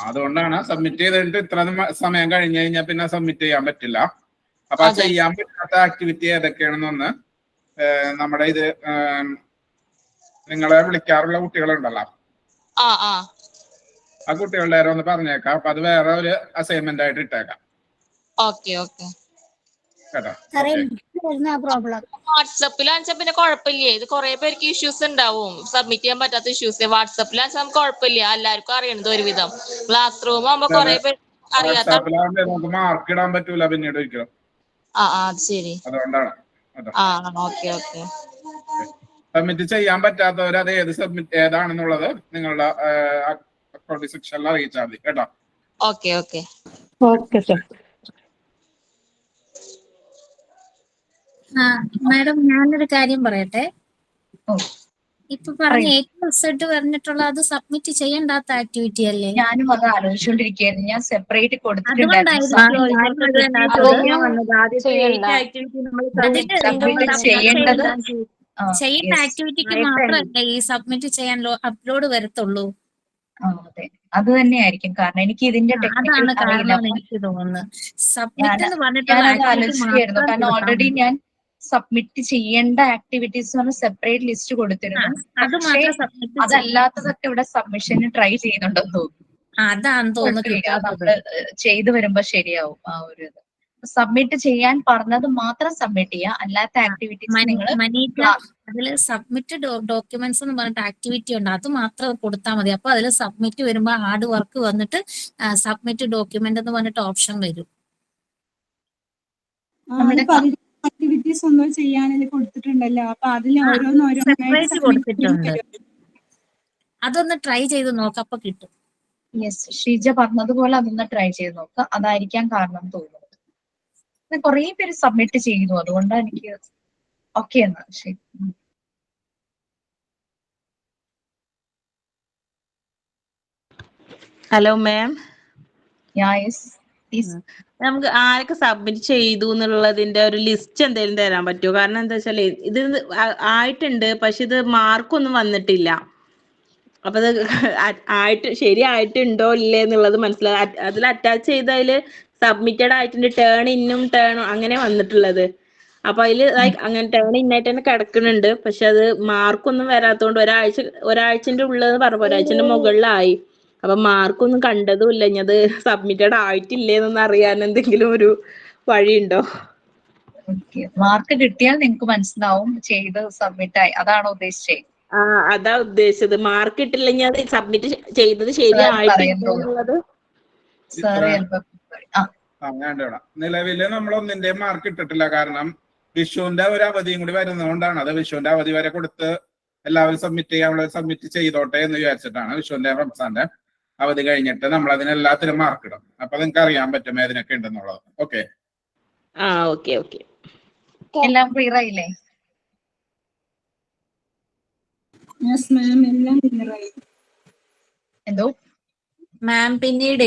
അതുകൊണ്ടാണ് സബ്മിറ്റ് ചെയ്തിട്ട് ഇത്ര സമയം കഴിഞ്ഞു കഴിഞ്ഞാൽ പിന്നെ സബ്മിറ്റ് ചെയ്യാൻ പറ്റില്ല. അപ്പൊ ചെയ്യാൻ പറ്റാത്ത ആക്ടിവിറ്റി ഏതൊക്കെയാണെന്നൊന്ന് നമ്മുടെ ഇത് നിങ്ങളെ വിളിക്കാറുള്ള കുട്ടികളുണ്ടല്ലോ, ആ കുട്ടികളുടെ ഒന്ന് പറഞ്ഞേക്കാം. അപ്പൊ അത് വേറെ ഒരു അസൈൻമെന്റ് ആയിട്ട് ഇട്ടേക്കാം. വാട്സപ്പിലാണെച്ചാൽ പിന്നെ കുഴപ്പമില്ലേ? ഇത് കുറെ പേർക്ക് ഇഷ്യൂസ് ഉണ്ടാവും, സബ്മിറ്റ് ചെയ്യാൻ പറ്റാത്ത ഇഷ്യൂസ്. വാട്സപ്പിലാണെച്ചാൽ നമുക്ക് കുഴപ്പമില്ല, എല്ലാവർക്കും അറിയണത് ഒരുവിധം. ക്ലാസ് റൂം ആകുമ്പോ കുറെ പേര് അറിയാത്ത നമുക്ക് മാർക്ക് ഇടാൻ പറ്റൂല പിന്നീട് ഒരിക്കലും. അത് ശരി. അതുകൊണ്ടാണ് സബ്മിറ്റ് ചെയ്യാൻ പറ്റാത്തവർ അത് ഏതാണെന്നുള്ളത് നിങ്ങളുടെ അക്കൗണ്ട് സെക്ഷനിൽ അറിയിച്ചാൽ മതി കേട്ടോ. Okay sir. മാഡം ഞാനൊരു കാര്യം പറയട്ടെ. ഇപ്പൊ പറഞ്ഞ A to Z പറഞ്ഞിട്ടുള്ള അത് സബ്മിറ്റ് ചെയ്യേണ്ടാത്ത ആക്ടിവിറ്റി അല്ലേ? ഞാനും അത് ആലോചിച്ചുകൊണ്ടിരിക്കുകയായിരുന്നു. ഞാൻ സെപ്പറേറ്റ് ചെയ്യേണ്ട ആക്ടിവിറ്റിക്ക് മാത്രമല്ല ഈ സബ്മിറ്റ് ചെയ്യാൻ അപ്ലോഡ് വരത്തുള്ളൂ. അതെ, അത് തന്നെയായിരിക്കും കാരണം. എനിക്ക് ഇതിന്റെ അതാണ് കാരണം എനിക്ക് തോന്നുന്നത്. സബ്മിറ്റ് എന്ന് പറഞ്ഞിട്ടുള്ള ആലോചിക്കുകയായിരുന്നു. കാരണം ഓൾറെഡി ഞാൻ സബ്മിറ്റ് ചെയ്യേണ്ട ആക്ടിവിറ്റീസ് സെപ്പറേറ്റ് ലിസ്റ്റ് കൊടുത്തിരുന്നു. അത് പക്ഷേ മാത്രം സബ്മിറ്റ് അതല്ലാത്തതൊക്കെ ഇവിടെ സബ്മിഷന് ട്രൈ ചെയ്യുന്നുണ്ടെന്ന് തോന്നുന്നു. അതാന്ന് തോന്നുന്നു കുഴപ്പമില്ല, നമ്മള് ചെയ്തു വരുമ്പോ ശരിയാവും ആ ഒരു ഇത്. സബ്മിറ്റ് ചെയ്യാൻ പറഞ്ഞത് മാത്രം സബ്മിറ്റ് ചെയ്യുക, അല്ലാത്ത ആക്ടിവിറ്റീസ് നിങ്ങൾ മനീറ്റ അതില് സബ്മിറ്റ് ഡോക്യുമെന്റ്സ് എന്ന് പറഞ്ഞിട്ട് ആക്ടിവിറ്റി ഉണ്ട്, അത് മാത്രം കൊടുത്താൽ മതി. അപ്പൊ അതിൽ സബ്മിറ്റ് വരുമ്പോ ഹാർഡ് വർക്ക് വന്നിട്ട് സബ്മിറ്റ് ഡോക്യുമെന്റ് എന്ന് പറഞ്ഞിട്ട് ഓപ്ഷൻ വരും. ആക്ടിവിറ്റീസ് ഒന്നും ചെയ്യാനല്ലേ കൊടുത്തിട്ടുണ്ടല്ലോ, അപ്പൊ അതിൽ സെപ്പറേറ്റ് കൊടുത്തിട്ടുണ്ട്. അതൊന്ന് ട്രൈ ചെയ്ത് നോക്കാം, അപ്പൊ കിട്ടും. യെസ്, ഷീജ പറഞ്ഞതുപോലെ അതൊന്ന് ട്രൈ ചെയ്ത് നോക്കുക. അതായിരിക്കാം കാരണം തോന്നുന്നത്. കുറെ പേര് സബ്മിറ്റ് ചെയ്യുന്നു, അതുകൊണ്ടാണ് എനിക്ക് ഓക്കെ എന്നാ. ശരി. ഹലോ മാം, നമുക്ക് ആരൊക്കെ സബ്മിറ്റ് ചെയ്തു എന്നുള്ളതിന്റെ ഒരു ലിസ്റ്റ് എന്തെങ്കിലും തരാൻ പറ്റുമോ? കാരണം എന്താ വെച്ചാല് ഇത് ആയിട്ടുണ്ട്, പക്ഷെ ഇത് മാർക്കൊന്നും വന്നിട്ടില്ല. അപ്പൊ അത് ശരിയായിട്ടുണ്ടോ ഇല്ലേ എന്നുള്ളത് മനസ്സിലായി. അതിൽ അറ്റാച്ച് ചെയ്തതില് സബ്മിറ്റഡ് ആയിട്ടുണ്ട്, ടേൺ ഇന്നും ടേണും അങ്ങനെ വന്നിട്ടുള്ളത്. അപ്പൊ അതില് അങ്ങനെ ടേൺ ഇന്നായിട്ട് തന്നെ കിടക്കുന്നുണ്ട്, പക്ഷെ അത് മാർക്കൊന്നും വരാത്തോണ്ട് ഒരാഴ്ചന്റെ ഉള്ളത് പറഞ്ഞപ്പോ ഒരാഴ്ചന്റെ മുകളിലായി. അപ്പൊ മാർക്കൊന്നും കണ്ടതും ഇല്ല. ഇനി അത് സബ്മിറ്റഡ് ആയിട്ടില്ലേന്നൊന്നും അറിയാൻ എന്തെങ്കിലും ഒരു വഴിയുണ്ടോ? മാർക്ക് കിട്ടിയാൽ നിങ്ങൾക്ക് മനസ്സിലാവും ചെയ്ത് സബ്മിറ്റ് ആയി, അതാണോ ഉദ്ദേശിച്ചത്? അതാ ഉദ്ദേശിച്ചത്. മാർക്ക് ഇട്ടില്ലെങ്കിൽ അത് സബ്മിറ്റ് ചെയ്തത് ശരിയായിട്ടുള്ളത്. നിലവില് നമ്മളൊന്നിന്റെ മാർക്ക് ഇട്ടിട്ടില്ല, കാരണം വിഷുവിന്റെ ഒരു അവധിയും കൂടി വരുന്നതുകൊണ്ടാണ്. അത് വിഷുവിന്റെ അവധി വരെ കൊടുത്ത് എല്ലാവരും സബ്മിറ്റ് ചെയ്തോട്ടെ എന്ന് വിചാരിച്ചിട്ടാണ്. വിഷുവിന്റെ റംസാന്റെ അവധി കഴിഞ്ഞിട്ട് നമ്മൾ അതിനെല്ലാത്തിനും മാർക്ക് ഇടും. അപ്പൊ നിങ്ങൾക്ക് അറിയാൻ പറ്റും ഏതിനൊക്കെ ഉണ്ടെന്നുള്ളത്. ഓക്കെ, എല്ലാം ക്ലിയർ ആയില്ലേ? എന്തോ മാം, പിന്നീട്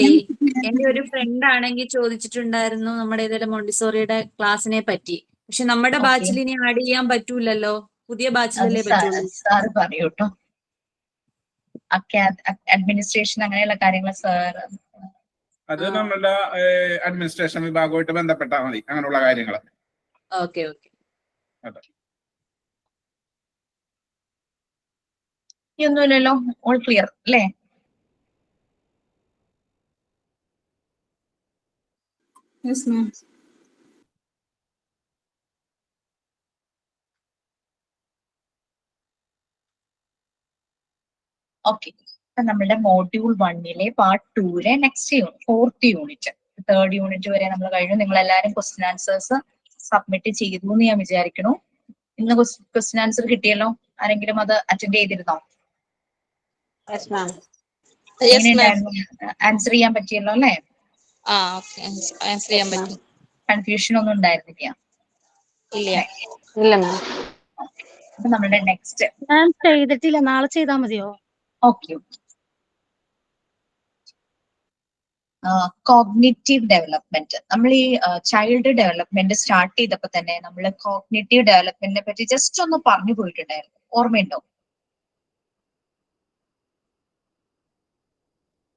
എന്റെ ഒരു ഫ്രണ്ട് ആണെങ്കിൽ ചോദിച്ചിട്ടുണ്ടായിരുന്നു നമ്മുടെ ഏതെങ്കിലും മോണ്ടിസോറിയുടെ ക്ലാസ്സിനെ പറ്റി. പക്ഷെ നമ്മുടെ ബാച്ചിൽ ഇനി ആഡ് ചെയ്യാൻ പറ്റൂലല്ലോ, പുതിയ ബാച്ചിലല്ലേ പറ്റുള്ളൂ. സാറ് പറയൂട്ടോ, അഡ്മിനിസ്ട്രേഷൻ അങ്ങനെയുള്ള കാര്യങ്ങൾ സാർ അത് നമ്മളുടെ അഡ്മിനിസ്ട്രേഷൻ വിഭാഗമായിട്ട് ബന്ധപ്പെട്ടാൽ മതി അങ്ങനെയുള്ള കാര്യങ്ങൾ. ഓക്കെ. ഒന്നുമില്ലല്ലോ, ഓൾ ക്ലിയർ അല്ലേ? ഓക്കെ, നമ്മുടെ module 1 part 2 next unit 4th unit 3rd unit വരെ നമ്മൾ കഴിഞ്ഞു. നിങ്ങൾ എല്ലാവരും ക്വസ്റ്റ്യൻ ആൻസേഴ്സ് സബ്മിറ്റ് ചെയ്തു എന്ന് ഞാൻ വിചാരിക്കണു. ഇന്ന് ക്വസ്റ്റ്യൻ ആൻസർ കിട്ടിയല്ലോ? ആരെങ്കിലും അത് അറ്റൻഡ് ചെയ്തിരുന്നോ? ആൻസർ ചെയ്യാൻ പറ്റിയല്ലോ അല്ലേ? കൺഫ്യൂഷൻ ഒന്നും ഉണ്ടായിരുന്നില്ല? അപ്പൊ നമ്മുടെ നെക്സ്റ്റ് ചെയ്തിട്ടില്ല, നാളെ ചെയ്താൽ മതിയോ? ഓക്കെ. Cognitive development. നമ്മൾ ഈ ചൈൽഡ് ഡെവലപ്മെന്റ് സ്റ്റാർട്ട് ചെയ്തപ്പോ തന്നെ നമ്മൾ കോഗ്നിറ്റീവ് ഡെവലപ്മെന്റിനെ പറ്റി ജസ്റ്റ് ഒന്ന് പറഞ്ഞു പോയിട്ടുണ്ടായിരുന്നു, ഓർമ്മയുണ്ടോ?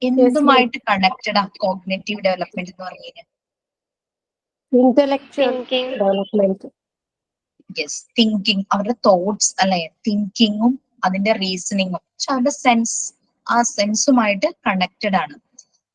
എന്തുമായിട്ട് കണക്റ്റഡ് ആ കോഗ്നിറ്റീവ് ഡെവലപ്മെന്റ് എന്ന് പറഞ്ഞാൽ? യെസ്, തിങ്കിങ്, അവരുടെ തോട്ട്സ് അല്ലെ, തിങ്കിങ്ങും അതിന്റെ റീസണിങ്ങും, പക്ഷെ അവരുടെ ആ സെൻസുമായിട്ട് കണക്റ്റഡ് ആണ്.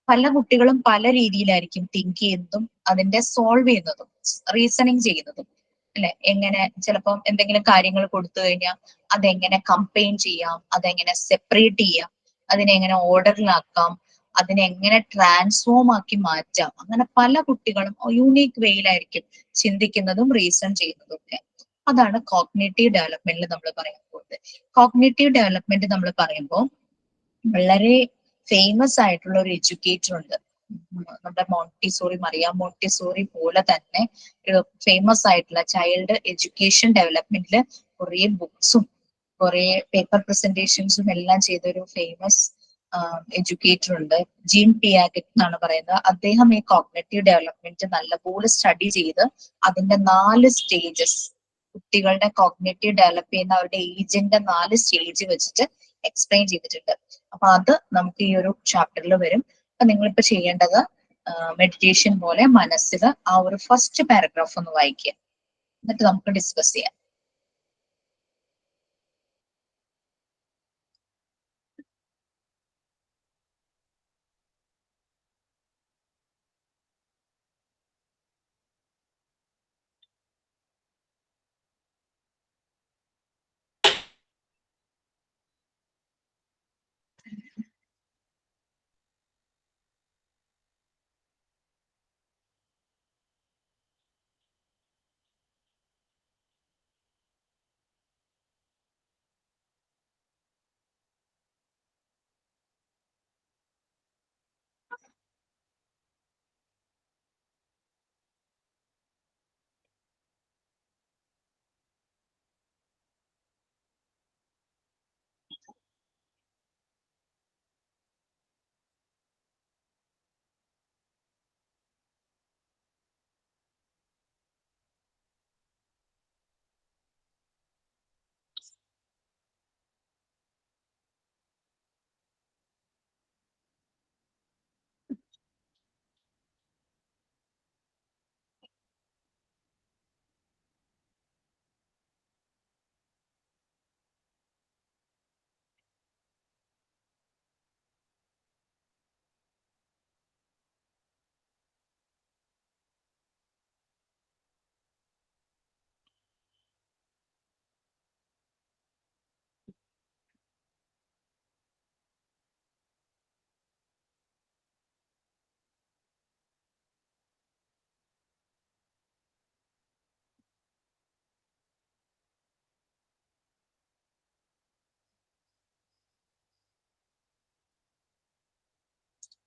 പല കുട്ടികളും പല രീതിയിലായിരിക്കും തിങ്ക് ചെയ്യുന്നതും അതിന്റെ സോൾവ് ചെയ്യുന്നതും റീസണിങ് ചെയ്യുന്നതും അല്ലെ. എങ്ങനെ ചിലപ്പം എന്തെങ്കിലും കാര്യങ്ങൾ കൊടുത്തു കഴിഞ്ഞാൽ അതെങ്ങനെ കമ്പൈൻ ചെയ്യാം, അതെങ്ങനെ സെപ്പറേറ്റ് ചെയ്യാം, അതിനെങ്ങനെ ഓർഡറിലാക്കാം, അതിനെങ്ങനെ ട്രാൻസ്ഫോം ആക്കി മാറ്റാം, അങ്ങനെ പല കുട്ടികളും യൂണീക്ക് വേയിലായിരിക്കും ചിന്തിക്കുന്നതും റീസൺ ചെയ്യുന്നതും ഒക്കെ. അതാണ് കോഗ്നിറ്റീവ് ഡെവലപ്മെന്റിൽ നമ്മൾ പറയാൻ പോകുന്നത്. കോഗ്നിറ്റീവ് ഡെവലപ്മെന്റ് നമ്മൾ പറയുമ്പോൾ വളരെ ഫേമസ് ആയിട്ടുള്ള ഒരു എഡ്യൂക്കേറ്റർ ഉണ്ട്, നമ്മുടെ മോണ്ടിസോറി, മറിയ മോണ്ടിസോറി പോലെ തന്നെ ഒരു ഫേമസ് ആയിട്ടുള്ള ചൈൽഡ് എഡ്യൂക്കേഷൻ ഡെവലപ്മെന്റില് കുറെ ബുക്സും കുറെ പേപ്പർ പ്രസന്റേഷൻസും എല്ലാം ചെയ്ത ഒരു ഫേമസ് എഡ്യൂക്കേറ്റർ ഉണ്ട്, ജീൻ പിയാഗറ്റ് എന്നാണ് പറയുന്നത്. അദ്ദേഹം ഈ കോഗ്നിറ്റീവ് ഡെവലപ്മെന്റ് നല്ലപോലെ സ്റ്റഡി ചെയ്ത് അതിന്റെ 4 സ്റ്റേജസ്, കുട്ടികളുടെ കോഗ്നിറ്റീവ് ഡെവലപ്പ് ചെയ്യുന്ന അവരുടെ ഏജിന്റെ 4 സ്റ്റേജ് വെച്ചിട്ട് എക്സ്പ്ലെയിൻ ചെയ്തിട്ടുണ്ട്. അപ്പൊ അത് നമുക്ക് ഈ ഒരു ചാപ്റ്ററിൽ വരും. അപ്പൊ നിങ്ങളിപ്പോ ചെയ്യേണ്ടത് മെഡിറ്റേഷൻ പോലെ മനസ്സിൽ ആ ഒരു ഫസ്റ്റ് പാരഗ്രാഫ് ഒന്ന് വായിക്കുക. എന്നിട്ട് നമുക്ക് ഡിസ്കസ് ചെയ്യാം.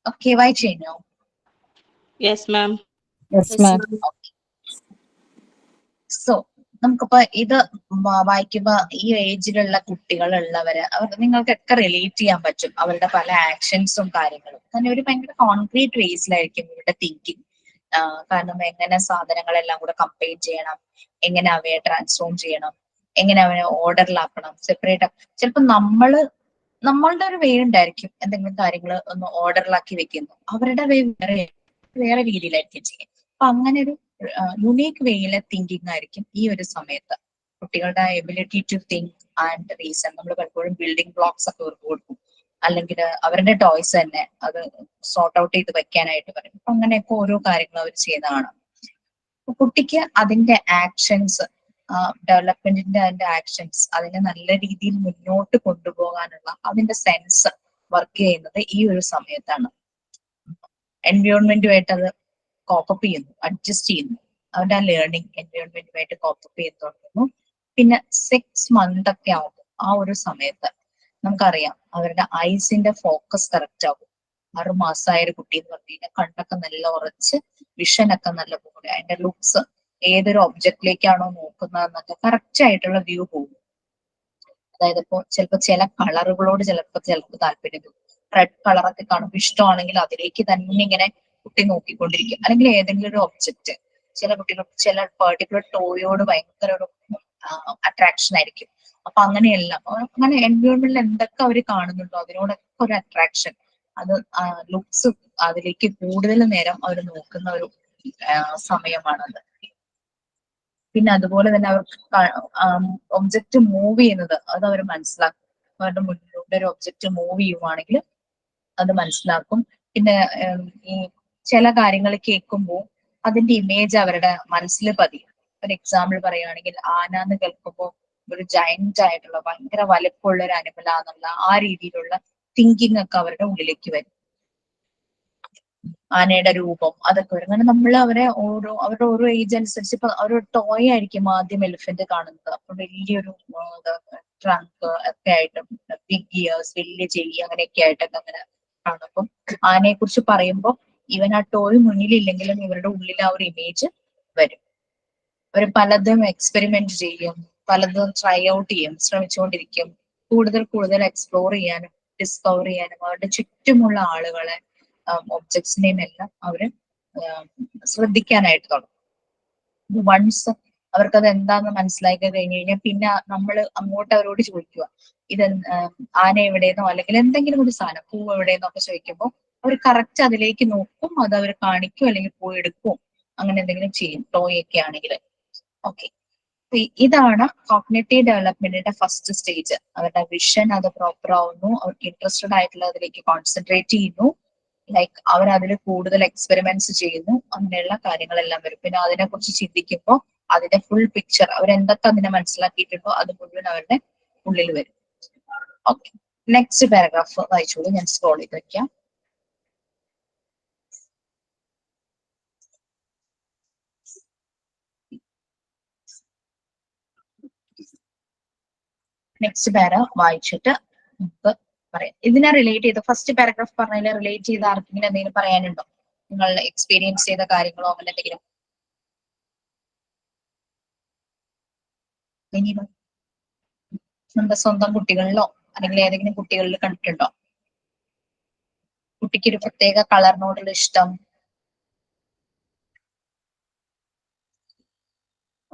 ഓക്കെ, വായിച്ചു കഴിഞ്ഞോ? Yes ma'am. സോ നമുക്കിപ്പോ ഇത് വായിക്കുമ്പോ ഈ ഏജിലുള്ള കുട്ടികളുള്ളവര് നിങ്ങൾക്കൊക്കെ റിലേറ്റ് ചെയ്യാൻ പറ്റും അവരുടെ പല ആക്ഷൻസും കാര്യങ്ങളും. കാരണം ഒരു ഭയങ്കര കോൺക്രീറ്റ് വേസിലായിരിക്കും ഇവരുടെ തിങ്കിങ്. കാരണം എങ്ങനെ സാധനങ്ങളെല്ലാം കൂടെ കമ്പൈൻ ചെയ്യണം, എങ്ങനെ അവയെ ട്രാൻസ്ഫോം ചെയ്യണം, എങ്ങനെ അവനെ ഓർഡറിലാക്കണം, സെപ്പറേറ്റ്. ചിലപ്പോ നമ്മളുടെ ഒരു വേ ഉണ്ടായിരിക്കും എന്തെങ്കിലും കാര്യങ്ങൾ ഒന്ന് ഓർഡറിലാക്കി വെക്കുന്നു, അവരുടെ വേ വേറെ രീതിയിലായിരിക്കും ചെയ്യുക. അപ്പൊ അങ്ങനെ ഒരു യുണീക്ക് വേയിലെ തിങ്കിങ് ആയിരിക്കും ഈ ഒരു സമയത്ത്. കുട്ടികളുടെ ability to think and reason നമ്മൾ പലപ്പോഴും ബിൽഡിംഗ് ബ്ലോക്സ് ഒക്കെ അവർക്ക് കൊടുക്കും, അല്ലെങ്കിൽ അവരുടെ ടോയ്സ് തന്നെ അത് സോർട്ട് ഔട്ട് ചെയ്ത് വെക്കാനായിട്ട് പറയും. അപ്പൊ അങ്ങനെയൊക്കെ ഓരോ കാര്യങ്ങൾ അവർ ചെയ്യുന്നതാണ്. കുട്ടിക്ക് അതിന്റെ ആക്ഷൻസ്, ഡെവലപ്മെന്റിന്റെ അതിന്റെ ആക്ഷൻസ് അതിനെ നല്ല രീതിയിൽ മുന്നോട്ട് കൊണ്ടുപോകാനുള്ള അതിന്റെ സെൻസ് വർക്ക് ചെയ്യുന്നത് ഈ ഒരു സമയത്താണ്. എൻവയോൺമെന്റുമായിട്ട് അത് കോപ്പപ്പ് ചെയ്യുന്നു, അഡ്ജസ്റ്റ് ചെയ്യുന്നു, അവരുടെ ആ ലേണിംഗ് എൻവയോൺമെന്റുമായിട്ട് കോപ്പപ്പ് ചെയ്ത് തുടങ്ങുന്നു. പിന്നെ 6 months ഒക്കെ ആകും ആ ഒരു സമയത്ത് നമുക്കറിയാം അവരുടെ ഐസിന്റെ ഫോക്കസ് കറക്റ്റ് ആകും. 6 മാസമായ ഒരു കുട്ടി എന്ന് പറഞ്ഞു കഴിഞ്ഞാൽ കണ്ണൊക്കെ നല്ല ഉറച്ച്, വിഷനൊക്കെ നല്ല പോലെ, അതിന്റെ ലുക്സ് ഏതൊരു ഒബ്ജക്റ്റിലേക്കാണോ നോക്കുന്നതെന്നൊക്കെ കറക്റ്റ് ആയിട്ടുള്ള വ്യൂ പോകും. അതായത് ഇപ്പോ ചില കളറുകളോട് ചിലർക്ക് താല്പര്യം തോന്നും. റെഡ് കളറൊക്കെ കാണുമ്പോൾ ഇഷ്ടമാണെങ്കിൽ അതിലേക്ക് തന്നെ ഇങ്ങനെ കുട്ടി നോക്കിക്കൊണ്ടിരിക്കും. അല്ലെങ്കിൽ ഏതെങ്കിലും ഒരു ഒബ്ജക്റ്റ്, ചില കുട്ടികൾക്ക് ചില പെർട്ടിക്കുലർ ടോയോട് ഭയങ്കര ഒരു അട്രാക്ഷൻ ആയിരിക്കും. അപ്പൊ അങ്ങനെയല്ല, അങ്ങനെ എൻവയോൺമെന്റിൽ എന്തൊക്കെ അവർ കാണുന്നുണ്ടോ അതിനോടൊക്കെ ഒരു അട്രാക്ഷൻ, അത് ലുക്സ് അതിലേക്ക് കൂടുതൽ നേരം അവർ നോക്കുന്ന ഒരു സമയമാണത്. പിന്നെ അതുപോലെ തന്നെ അവർക്ക് ഒബ്ജക്റ്റ് മൂവ് ചെയ്യുന്നത് അത് അവർ മനസ്സിലാക്കും. അവരുടെ മുന്നിലൂടെ ഒരു ഒബ്ജക്റ്റ് മൂവ് ചെയ്യുവാണെങ്കിൽ അത് മനസ്സിലാക്കും. പിന്നെ ഈ ചില കാര്യങ്ങൾ കേൾക്കുമ്പോൾ അതിന്റെ ഇമേജ് അവരുടെ മനസ്സിൽ പതിയും. ഒരു എക്സാമ്പിൾ പറയുകയാണെങ്കിൽ ആന എന്ന് കേൾക്കുമ്പോൾ ഒരു ജയന്റ് ആയിട്ടുള്ള ഭയങ്കര വലുപ്പമുള്ള ഒരു അനിമലാന്നുള്ള ആ രീതിയിലുള്ള തിങ്കിങ് ഒക്കെ അവരുടെ ഉള്ളിലേക്ക് വരും. ആനയുടെ രൂപം അതൊക്കെ വരും. അങ്ങനെ നമ്മൾ അവരുടെ ഓരോ ഏജ് അനുസരിച്ച് ഇപ്പൊ ഒരു ടോയ് ആയിരിക്കും ആദ്യം എലിഫന്റ് കാണുന്നത്. അപ്പൊ വലിയൊരു ട്രങ്ക് ഒക്കെ ആയിട്ടും ബിഗ് ഇയേഴ്സ്, വലിയ ചെവി അങ്ങനെയൊക്കെ ആയിട്ടൊക്കെ അങ്ങനെ കാണും. അപ്പം ആനയെ കുറിച്ച് പറയുമ്പോൾ ഇവൻ ആ ടോയ് മുന്നിലില്ലെങ്കിലും ഇവരുടെ ഉള്ളിൽ ആ ഒരു ഇമേജ് വരും. അവർ പലതും എക്സ്പെരിമെന്റ് ചെയ്യും, പലതും ട്രൈ ഔട്ട് ചെയ്യും, ശ്രമിച്ചുകൊണ്ടിരിക്കും. കൂടുതൽ എക്സ്പ്ലോർ ചെയ്യാനും ഡിസ്കവർ ചെയ്യാനും അവരുടെ ചുറ്റുമുള്ള ആളുകളെ ഒബ്ജക്ട്സിനെയും എല്ലാം അവര് ശ്രദ്ധിക്കാനായിട്ട് തുടങ്ങും. വൺസ് അവർക്കത് എന്താന്ന് മനസ്സിലാക്കി കഴിഞ്ഞു കഴിഞ്ഞാൽ പിന്നെ നമ്മൾ അങ്ങോട്ട് അവരോട് ചോദിക്കുക ഇത് ആന എവിടെയെന്നോ അല്ലെങ്കിൽ എന്തെങ്കിലും ഒരു സാധനം പൂവ് എവിടെയെന്നൊക്കെ ചോദിക്കുമ്പോൾ അവർ കറക്റ്റ് അതിലേക്ക് നോക്കും, അത് അവർ കാണിക്കും അല്ലെങ്കിൽ പോയി എടുക്കും, അങ്ങനെ എന്തെങ്കിലും ചെയ്യും ടോയ് ഒക്കെ ആണെങ്കിൽ. ഓക്കെ, ഇതാണ് കോഗ്നിറ്റീവ് ഡെവലപ്മെന്റിന്റെ ഫസ്റ്റ് സ്റ്റേജ്. അവരുടെ വിഷൻ അത് പ്രോപ്പർ ആവുന്നു, അവർക്ക് ഇൻട്രസ്റ്റഡ് ആയിട്ടുള്ള അതിലേക്ക് കോൺസെൻട്രേറ്റ് ചെയ്യുന്നു, ലൈക്ക് അവർ അതിൽ കൂടുതൽ എക്സ്പെരിമെന്റ്സ് ചെയ്യുന്നു, അങ്ങനെയുള്ള കാര്യങ്ങളെല്ലാം വരും. പിന്നെ അതിനെ കുറിച്ച് ചിന്തിക്കുമ്പോൾ അതിന്റെ ഫുൾ പിക്ചർ അവരെന്തൊക്കെ അതിനെ മനസ്സിലാക്കിയിട്ടുണ്ടോ അത് മുഴുവൻ അവരുടെ ഉള്ളിൽ വരും. ഓക്കെ, നെക്സ്റ്റ് പാരഗ്രാഫ് വായിച്ചോളൂ, ഞാൻ സ്ക്രോൾ ചെയ്ത് വെക്കാം. നെക്സ്റ്റ് പാര വായിച്ചിട്ട് നമുക്ക് പറയാം. ഇതിനെ റിലേറ്റ് ചെയ്ത് ഫസ്റ്റ് പാരഗ്രാഫ് പറഞ്ഞതിൽ റിലേറ്റ് ചെയ്ത് ആർക്കെങ്കിലും എന്തെങ്കിലും പറയാനുണ്ടോ? നിങ്ങൾ എക്സ്പീരിയൻസ് ചെയ്ത കാര്യങ്ങളോ അങ്ങനെ എന്തെങ്കിലും? നമ്മുടെ സ്വന്തം കുട്ടികളിലോ അല്ലെങ്കിൽ ഏതെങ്കിലും കുട്ടികളിൽ കണ്ടിട്ടുണ്ടോ? കുട്ടിക്ക് ഒരു പ്രത്യേക കളറിനോടുള്ള ഇഷ്ടം?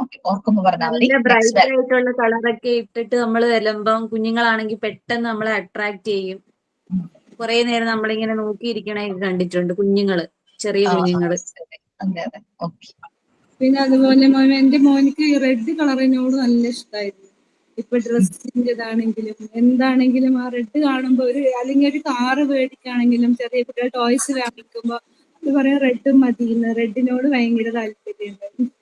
ഓക്കെ, ഓർക്കുമ്പോ പറഞ്ഞാൽ മതി. നല്ല ബ്രൈറ്റ് ആയിട്ടുള്ള കളറൊക്കെ ഇട്ടിട്ട് നമ്മൾ വരുമ്പം കുഞ്ഞുങ്ങളാണെങ്കിൽ പെട്ടെന്ന് നമ്മളെ അട്രാക്ട് ചെയ്യും. കുറെ നേരം നമ്മളിങ്ങനെ നോക്കിയിരിക്കണൊക്കെ കണ്ടിട്ടുണ്ട് കുഞ്ഞുങ്ങള്, ചെറിയ കുഞ്ഞുങ്ങള്. അതെ അതെ, ഓക്കെ. പിന്നെ അതുപോലെ എന്റെ മോനിക്ക് റെഡ് കളറിനോട് നല്ല ഇഷ്ടമായിരുന്നു. ഇപ്പൊ ഡ്രസ്സിൻ്റെതാണെങ്കിലും എന്താണെങ്കിലും ആ റെഡ് കാണുമ്പോ അല്ലെങ്കിൽ ഒരു കാറ് മേടിക്കുകയാണെങ്കിലും ചെറിയ കുട്ടികൾ ടോയ്സ് വാങ്ങിക്കുമ്പോ അത് പറയാം റെഡ് മതിയെന്ന്. റെഡിനോട് ഭയങ്കര താല്പര്യമുണ്ട്.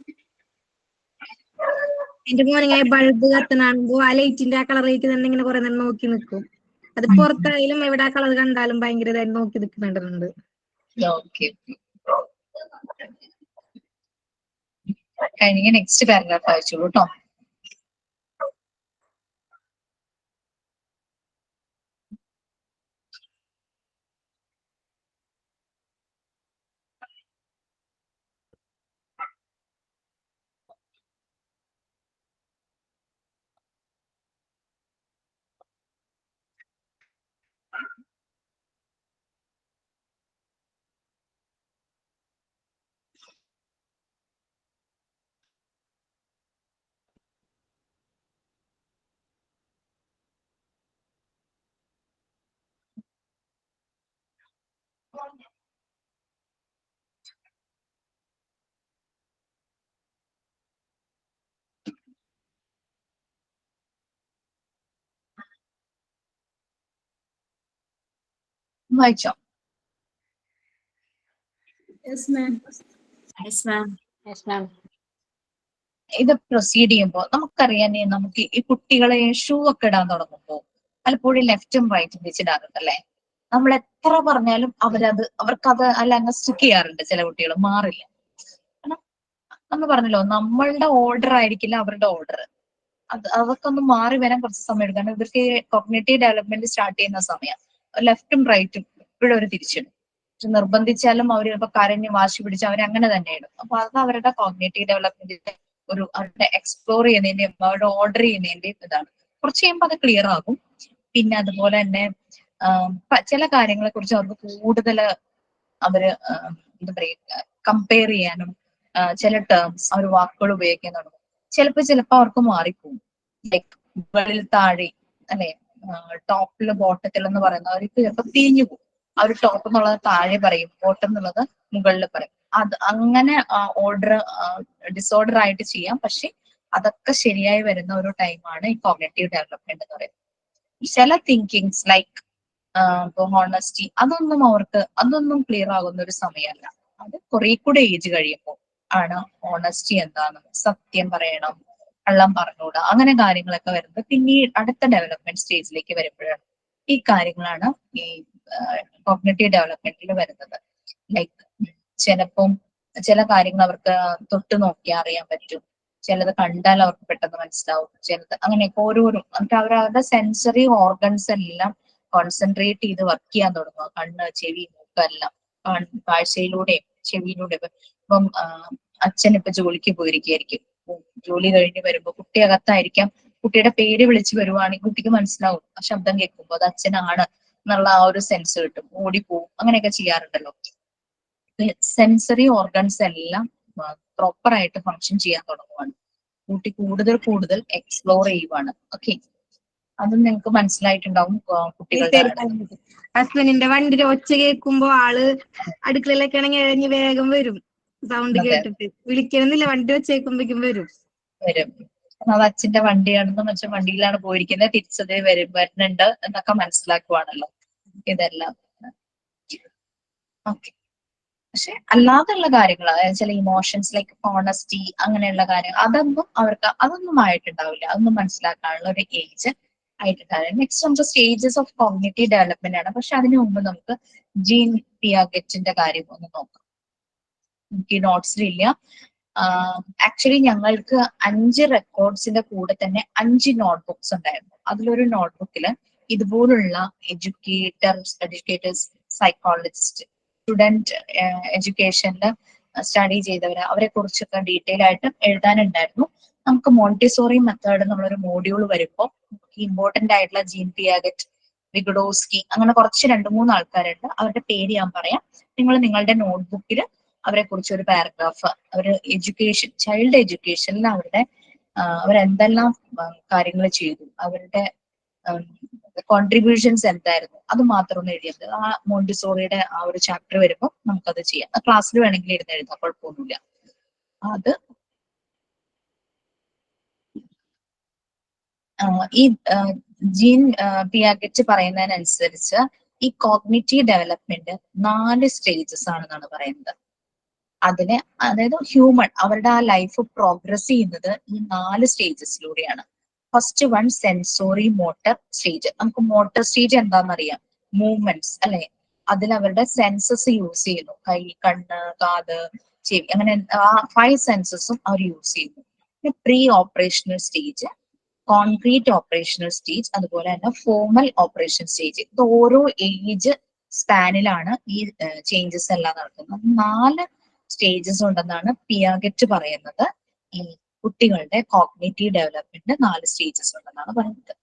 എന്റെ മോനിങ്ങനെ ബൾബ് കത്തണാകുമ്പോ ആ ലൈറ്റിന്റെ ആ കളറിലേക്ക് തന്നെ ഇങ്ങനെ കുറെ നേരം നോക്കി നിൽക്കും. അത് പുറത്തായാലും എവിടെ ആ കളർ കണ്ടാലും ഭയങ്കര ഇതായിട്ട് നോക്കി നിൽക്കുന്നുണ്ട്. കഴിഞ്ഞ നെക്സ്റ്റ് പാരഗ്രാഫ് അയച്ചോളൂ കേട്ടോ. വായിച്ചോ? Yes ma'am. ഇത് പ്രൊസീഡ് ചെയ്യുമ്പോൾ നമുക്കറിയാൻ, നമുക്ക് ഈ കുട്ടികളെ ഷൂ ഒക്കെ ഇടാൻ തുടങ്ങുമ്പോൾ പലപ്പോഴും ലെഫ്റ്റും റൈറ്റും വെച്ചിടാറുണ്ട് അല്ലെ? നമ്മൾ എത്ര പറഞ്ഞാലും അവർക്കത് അങ്ങ് സ്റ്റിക്ക് ചെയ്യാറുണ്ട്. ചില കുട്ടികൾ മാറില്ല. നമ്മൾ പറഞ്ഞല്ലോ, നമ്മളുടെ ഓർഡർ ആയിരിക്കില്ല അവരുടെ ഓർഡർ. അതൊക്കെ ഒന്ന് മാറി വരാൻ കുറച്ച് സമയം എടുക്കും. കാരണം ഇവർക്ക് കോഗ്നിറ്റീവ് ഡെവലപ്മെന്റ് സ്റ്റാർട്ട് ചെയ്യുന്ന സമയം ലെഫ്റ്റും റൈറ്റും എപ്പോഴും അവർ തിരിച്ചിടും. നിർബന്ധിച്ചാലും അവർ ചിലപ്പോൾ കരഞ്ഞ് വാശി പിടിച്ച് അവർ അങ്ങനെ തന്നെ ഇടും. അപ്പൊ അത് അവരുടെ കോഗ്നിറ്റീവ് ഡെവലപ്മെന്റിന്റെ അവരുടെ എക്സ്പ്ലോർ ചെയ്യുന്നതിന്റെയും അവരുടെ ഓർഡർ ചെയ്യുന്നതിന്റെയും ഇതാണ്. കുറച്ച് കഴിയുമ്പോൾ അത് ക്ലിയർ ആകും. പിന്നെ അതുപോലെ തന്നെ ചില കാര്യങ്ങളെ കുറിച്ച് അവർക്ക് കൂടുതൽ അവര് എന്താ പറയുക, കമ്പയർ ചെയ്യാനും ചില ടേംസ് അവർ വാക്കുകൾ ഉപയോഗിക്കാൻ തുടങ്ങും. ചിലപ്പോ അവർക്ക് മാറിപ്പോകും. ലൈക്ക് മുകളിൽ താഴെ അല്ലെ, ടോപ്പില് ബോട്ടത്തിൽ എന്ന് പറയുന്ന അവർക്ക് ചിലപ്പോൾ തിരിഞ്ഞു പോകും. അവർ ടോപ്പ് എന്നുള്ളത് താഴെ പറയും, ബോട്ടം എന്നുള്ളത് മുകളിൽ പറയും. അത് അങ്ങനെ ഓർഡർ ഡിസോർഡർ ആയിട്ട് ചെയ്യാം. പക്ഷെ അതൊക്കെ ശരിയായി വരുന്ന ഒരു ടൈമാണ് ഈ കോഗ്നിറ്റീവ് ഡെവലപ്മെന്റ് എന്ന് പറയുന്നത്. ചില തിങ്കിങ്സ് ലൈക്ക് ഹോണസ്റ്റി അതൊന്നും ക്ലിയർ ആകുന്ന ഒരു സമയമല്ല. അത് കുറെ കൂടെ ഏജ് കഴിയുമ്പോൾ ആണ് ഹോണസ്റ്റി എന്താണെന്ന്, സത്യം പറയണം, കള്ളം പറഞ്ഞുകൂടാ, അങ്ങനെ കാര്യങ്ങളൊക്കെ വരുന്നത് പിന്നീട് അടുത്ത ഡെവലപ്മെന്റ് സ്റ്റേജിലേക്ക് വരുമ്പോഴാണ്. ഈ കാര്യങ്ങളാണ് ഈ കോഗ്നിറ്റീവ് ഡെവലപ്മെന്റിൽ വരുന്നത്. ലൈക്ക് ചിലപ്പം ചില കാര്യങ്ങൾ അവർക്ക് തൊട്ട് നോക്കിയാൽ അറിയാൻ പറ്റും, ചിലത് കണ്ടാൽ അവർക്ക് പെട്ടെന്ന് മനസ്സിലാവും, ചിലത് അങ്ങനെയൊക്കെ ഓരോരോ അവരവരുടെ സെൻസറി ഓർഗൻസ് എല്ലാം കോൺസെൻട്രേറ്റ് ചെയ്ത് വർക്ക് ചെയ്യാൻ തുടങ്ങുക. കണ്ണ്, ചെവി, മൂക്കെല്ലാം കാഴ്ചയിലൂടെയും ചെവിയിലൂടെ. ഇപ്പം അച്ഛൻ ഇപ്പൊ ജോലിക്ക് പോയിരിക്കുകയായിരിക്കും. ജോലി കഴിഞ്ഞ് വരുമ്പോ കുട്ടി അകത്തായിരിക്കാം. കുട്ടിയുടെ പേര് വിളിച്ച് വരുവാണെങ്കിൽ കുട്ടിക്ക് മനസ്സിലാവും. ആ ശബ്ദം കേൾക്കുമ്പോൾ അത് അച്ഛനാണ് എന്നുള്ള ആ ഒരു സെൻസ് കിട്ടും. ഓടിപ്പോവും, അങ്ങനെയൊക്കെ ചെയ്യാറുണ്ടല്ലോ. സെൻസറി ഓർഗൻസ് എല്ലാം പ്രോപ്പർ ആയിട്ട് ഫങ്ഷൻ ചെയ്യാൻ തുടങ്ങുവാണ്. കുട്ടി കൂടുതൽ എക്സ്പ്ലോർ ചെയ്യുവാണ്. ഓക്കെ, അതും നിങ്ങൾക്ക് മനസ്സിലായിട്ടുണ്ടാവും കുട്ടികളുടെ. ഹസ്ബൻഡിന്റെ വണ്ടിയുടെ ഒച്ച കേൾക്കുമ്പോ ആള് അടുക്കളയിലൊക്കെ ആണെങ്കിൽ ഇഴഞ്ഞ് വേഗം വരും. സൗണ്ട് കേട്ടിട്ട് വിളിക്കണമെന്നില്ല, വണ്ടി ഒച്ച കേൾക്കുമ്പോഴേക്കും വരും. അത് അച്ഛന്റെ വണ്ടിയാണെന്നും അച്ഛൻ വണ്ടിയിലാണ് പോയിരിക്കുന്നത്, തിരിച്ചത് വരുന്നുണ്ട് എന്നൊക്കെ മനസ്സിലാക്കുവാണല്ലോ ഇതെല്ലാം. ഓക്കെ. പക്ഷെ അല്ലാതെയുള്ള കാര്യങ്ങൾ, അതായത് ചില ഇമോഷൻസ് ലൈക്ക് ഓണസ്റ്റി അങ്ങനെയുള്ള കാര്യങ്ങൾ, അതൊന്നും ആയിട്ടുണ്ടാവില്ല. അതൊന്നും മനസ്സിലാക്കാനുള്ള ഒരു ഏജ് ആയിട്ടുണ്ടാവില്ല. നെക്സ്റ്റ് നമുക്ക് സ്റ്റേജസ് ഓഫ് കോഗ്നിറ്റീവ് ഡെവലപ്മെന്റ് ആണ്. പക്ഷെ അതിനു മുമ്പ് നമുക്ക് ജീൻ പിയാഗെറ്റിന്റെ കാര്യം ഒന്ന് നോക്കാം. എനിക്ക് നോട്ട്സിലില്ല. ആക്ച്വലി ഞങ്ങൾക്ക് 5 റെക്കോർഡ്സിന്റെ കൂടെ തന്നെ 5 നോട്ട്ബുക്സ് ഉണ്ടായിരുന്നു. അതിലൊരു നോട്ട്ബുക്കിൽ ഇതുപോലുള്ള എഡ്യൂക്കേറ്റേഴ്സ്, സൈക്കോളജിസ്റ്റ്, സ്റ്റുഡന്റ് എഡ്യൂക്കേഷനിൽ സ്റ്റഡി ചെയ്തവര്, അവരെ കുറിച്ചൊക്കെ ഡീറ്റെയിൽ ആയിട്ട് എഴുതാനുണ്ടായിരുന്നു. നമുക്ക് മോണ്ടിസോറി മെത്തേഡ് എന്നുള്ളൊരു മോഡ്യൂൾ വരുമ്പോൾ ഇമ്പോർട്ടന്റ് ആയിട്ടുള്ള ജീൻ പിയാഗെറ്റ്, വിഗഡോസ്കി, അങ്ങനെ കുറച്ച് 2-3 ആൾക്കാരുണ്ട്. അവരുടെ പേര് ഞാൻ പറയാം. നിങ്ങൾ നിങ്ങളുടെ നോട്ട്ബുക്കിൽ അവരെ കുറിച്ച് ഒരു പാരഗ്രാഫ്, അവർ എഡ്യൂക്കേഷൻ, ചൈൽഡ് എഡ്യൂക്കേഷനിൽ അവരെന്തെല്ലാം കാര്യങ്ങൾ ചെയ്തു, അവരുടെ കോൺട്രിബ്യൂഷൻസ് എന്തായിരുന്നു, അത് മാത്രം ഒന്ന് എഴുതിയത്. ആ മോണ്ടിസോറിയുടെ ആ ഒരു ചാപ്റ്റർ വരുമ്പോൾ നമുക്കത് ചെയ്യാം. ക്ലാസ്സിൽ വേണമെങ്കിൽ ഇരുന്ന് എഴുതാം, കുഴപ്പമൊന്നുമില്ല. അത് ഈ ജീൻ പിയാഗെറ്റ് പറയുന്നതിനനുസരിച്ച് ഈ കോഗ്നിറ്റീവ് ഡെവലപ്മെന്റ് 4 സ്റ്റേജസ് ആണെന്നാണ് പറയുന്നത്. അതിന് അതായത് ഹ്യൂമൻ അവരുടെ ആ ലൈഫ് പ്രോഗ്രസ് ചെയ്യുന്നത് ഈ 4 സ്റ്റേജസിലൂടെയാണ്. First one sensory motor stage. നമുക്ക് മോട്ടർ സ്റ്റേജ് എന്താണെന്നറിയാം, മൂവ്മെന്റ്സ് അല്ലെ. അതിൽ അവരുടെ സെൻസസ് യൂസ് ചെയ്യുന്നു. കൈ, കണ്ണ്, കാത്, ചെവി, അങ്ങനെ ആ 5 സെൻസസും അവർ യൂസ് ചെയ്യുന്നു. പിന്നെ pre operational stage, concrete operational stage, അതുപോലെ തന്നെ ഫോർമൽ ഓപ്പറേഷൻ സ്റ്റേജ്. ഇത് ഓരോ ഏജ് സ്പാനിലാണ് ഈ ചേഞ്ചസ് എല്ലാം നടക്കുന്നത്. 4 സ്റ്റേജസ് ഉണ്ടെന്നാണ് പിയാഗെറ്റ് പറയുന്നത്. ഈ കുട്ടികളുടെ കോഗ്നിറ്റീവ് ഡെവലപ്മെന്റ് 4 സ്റ്റേജസ് ഉണ്ടെന്നാണ് പറയുന്നത്.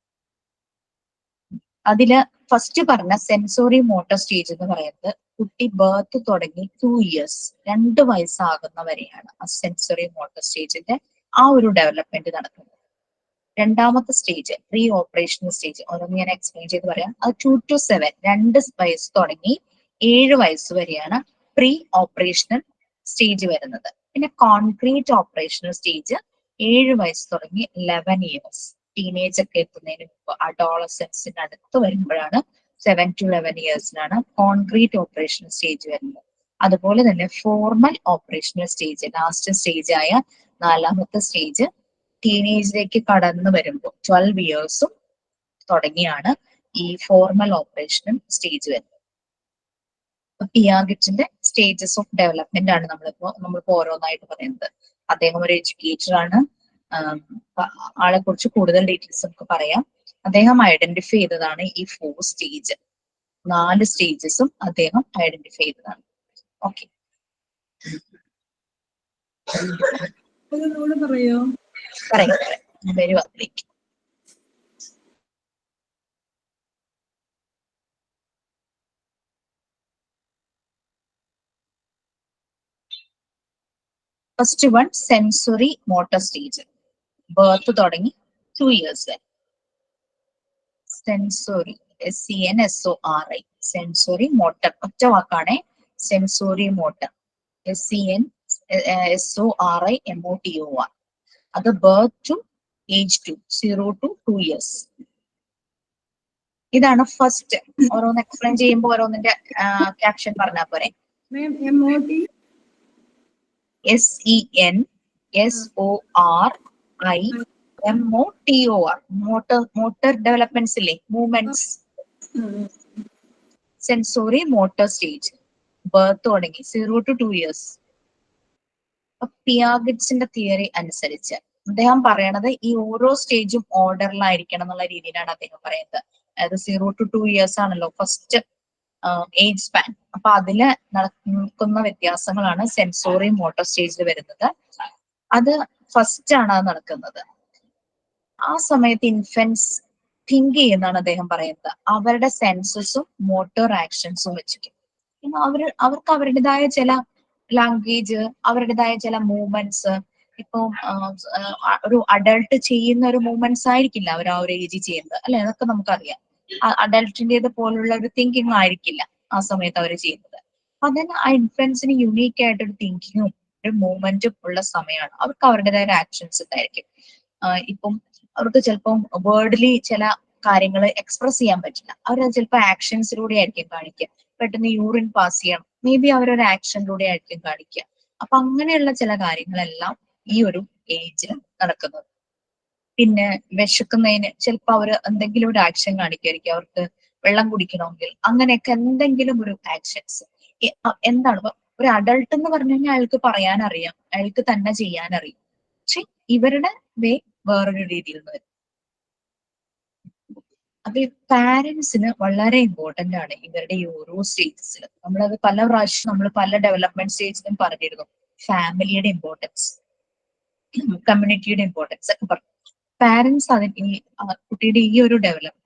അതില് ഫസ്റ്റ് പറഞ്ഞ സെൻസോറി മോട്ടോർ സ്റ്റേജ് എന്ന് പറയുന്നത് കുട്ടി ബർത്ത് തുടങ്ങി 2 ഇയേഴ്സ് 2 വയസ്സാകുന്നവരെയാണ് ആ സെൻസോറി മോട്ടോർ സ്റ്റേജിന്റെ ആ ഒരു ഡെവലപ്മെന്റ് നടക്കുന്നത്. രണ്ടാമത്തെ സ്റ്റേജ് പ്രീ ഓപ്പറേഷണൽ സ്റ്റേജ്, ഓരോന്ന് ഞാൻ എക്സ്പ്ലെയിൻ ചെയ്ത് പറയാം. അത് 2 to 7, 2 വയസ്സ് തുടങ്ങി 7 വയസ്സ് വരെയാണ് പ്രീ ഓപ്പറേഷണൽ സ്റ്റേജ് വരുന്നത്. പിന്നെ കോൺക്രീറ്റ് ഓപ്പറേഷണൽ സ്റ്റേജ് 7 വയസ്സ് തുടങ്ങി 11 ഇയേഴ്സ്, ടീനേജ് ഒക്കെ എത്തുന്നതിന് മുമ്പ് അഡോളസൻസിന് അടുത്ത് വരുമ്പോഴാണ് 7 to 11 ഇയേഴ്സിനാണ് കോൺക്രീറ്റ് ഓപ്പറേഷണൽ സ്റ്റേജ് വരുന്നത്. അതുപോലെ തന്നെ formal operational stage, last stage ആയ 4ാമത്തെ സ്റ്റേജ് ടീനേജിലേക്ക് കടന്നു വരുമ്പോൾ 12 ഇയേഴ്സും തുടങ്ങിയാണ് ഈ ഫോർമൽ ഓപ്പറേഷണൽ സ്റ്റേജ് വരുന്നത്. പിയാഗെറ്റിന്റെ സ്റ്റേജസ് ഓഫ് ഡെവലപ്മെന്റ് ആണ് നമ്മളിപ്പോ ഓരോന്നായിട്ട് പറയുന്നത്. അദ്ദേഹം ഒരു എഡ്യൂക്കേറ്റർ ആണ്. ആളെ കുറിച്ച് കൂടുതൽ ഡീറ്റെയിൽസ് നമുക്ക് പറയാം. അദ്ദേഹം ഐഡന്റിഫൈ ചെയ്തതാണ് ഈ 4 സ്റ്റേജ്. 4 സ്റ്റേജസും അദ്ദേഹം ഐഡന്റിഫൈ ചെയ്തതാണ്. ഓക്കെ, പറയോ? പറയാം, വരും അതിലേക്ക്. First one sensory motor stage, birth തുടങ്ങി 2 ഇയേഴ്സ് വരെ. സെൻസോറി, SENSORI, സെൻസോറി മോട്ടർ, ഒറ്റ വാക്കാണേ, സെൻസോറി മോട്ടർ, SENSORIMOTOR. അത് birth to age 2, 0 to 2 years. ഇതാണ് ഫസ്റ്റ്. ഓരോന്ന് എക്സ്പ്ലെയിൻ ചെയ്യുമ്പോൾ ഓരോന്നിന്റെ ക്യാപ്ഷൻ പറഞ്ഞാൽ പോരെ. SENSORIMOTOR, മോട്ടർ ഡെവലപ്മെന്റ്സ് ഇല്ലേ, movements. Sensory motor stage, birth തുടങ്ങി 0 to 2 ഇയേഴ്സ്. പിയാഗെറ്റ്സിന്റെ തിയറി അനുസരിച്ച് അദ്ദേഹം പറയണത് ഈ ഓരോ സ്റ്റേജും ഓർഡറിലായിരിക്കണം എന്നുള്ള രീതിയിലാണ് അദ്ദേഹം പറയുന്നത്. അതായത് 0 to 2 ഇയേഴ്സ് ആണല്ലോ ഫസ്റ്റ് ഏജ് സ്പാൻ. അപ്പൊ അതില് നടക്കുന്ന വ്യത്യാസങ്ങളാണ് സെൻസോറി മോട്ടോർ സ്റ്റേജിൽ വരുന്നത്. അത് ഫസ്റ്റ് ആണ് അത് നടക്കുന്നത്. ആ സമയത്ത് ഇൻഫൻസ് തിങ്ക് ചെയ്യുന്നതാണ് അദ്ദേഹം പറയുന്നത്. അവരുടെ സെൻസസും മോട്ടോർ ആക്ഷൻസും വെച്ചിട്ട് അവർക്ക് അവരുടേതായ ചില ലാംഗ്വേജ്, അവരുടേതായ ചില മൂവ്മെന്റ്സ്. ഇപ്പൊ ഒരു അഡൾട്ട് ചെയ്യുന്ന ഒരു മൂവ്മെന്റ്സ് ആയിരിക്കില്ല അവർ ആ ഒരു ഏജിൽ ചെയ്യുന്നത്, അല്ലെ? അതൊക്കെ നമുക്കറിയാം. അഡൾട്ടിൻ്റെത് പോലുള്ള ഒരു തിങ്കിങ് ആയിരിക്കില്ല ആ സമയത്ത് അവർ ചെയ്യുന്നത്. അതിന് ആ ഇൻഫൻസിന് യുണീക്ക് ആയിട്ടൊരു തിങ്കിങ്ങും ഒരു മൂവ്മെന്റും ഉള്ള സമയമാണ്. അവർക്ക് അവരുടേതായ ആക്ഷൻസ് ഉണ്ടായിരിക്കും. ഇപ്പം അവർക്ക് ചിലപ്പം വേർഡ്ലി ചില കാര്യങ്ങൾ എക്സ്പ്രസ് ചെയ്യാൻ പറ്റില്ല. അവരത് ചിലപ്പോൾ ആക്ഷൻസിലൂടെ ആയിരിക്കും കാണിക്കുക. പെട്ടെന്ന് യൂറിൻ പാസ് ചെയ്യണം, മേ ബി അവരൊരു ആക്ഷനിലൂടെ ആയിരിക്കും കാണിക്കുക. അപ്പൊ അങ്ങനെയുള്ള ചില കാര്യങ്ങളെല്ലാം ഈ ഒരു ഏജിൽ നടക്കുന്നത്. പിന്നെ വിശക്കുന്നതിന് ചിലപ്പോൾ അവർ എന്തെങ്കിലും ഒരു ആക്ഷൻ കാണിക്കുമായിരിക്കും. അവർക്ക് വെള്ളം കുടിക്കണമെങ്കിൽ അങ്ങനെയൊക്കെ എന്തെങ്കിലും ഒരു ആക്ഷൻസ്. എന്താണ് ഇപ്പൊ ഒരു അഡൾട്ട് എന്ന് പറഞ്ഞു കഴിഞ്ഞാൽ അയാൾക്ക് പറയാനറിയാം, അയാൾക്ക് തന്നെ ചെയ്യാനറിയാം. പക്ഷെ ഇവരുടെ വേ വേറൊരു രീതിയിൽ നിന്ന് വരും. അപ്പൊ ഈ പാരന്റ്സിന് വളരെ ഇമ്പോർട്ടന്റ് ആണ് ഇവരുടെ ഈ ഓരോ സ്റ്റേജസിൽ. നമ്മളത് പല പ്രാവശ്യം നമ്മൾ പല ഡെവലപ്മെന്റ് സ്റ്റേജിലും പറഞ്ഞിരുന്നു. ഫാമിലിയുടെ ഇമ്പോർട്ടൻസ്, കമ്മ്യൂണിറ്റിയുടെ ഇമ്പോർട്ടൻസ് ഒക്കെ പറഞ്ഞു. പാരന്റ്സ് അതിന് ഈ കുട്ടിയുടെ ഈ ഒരു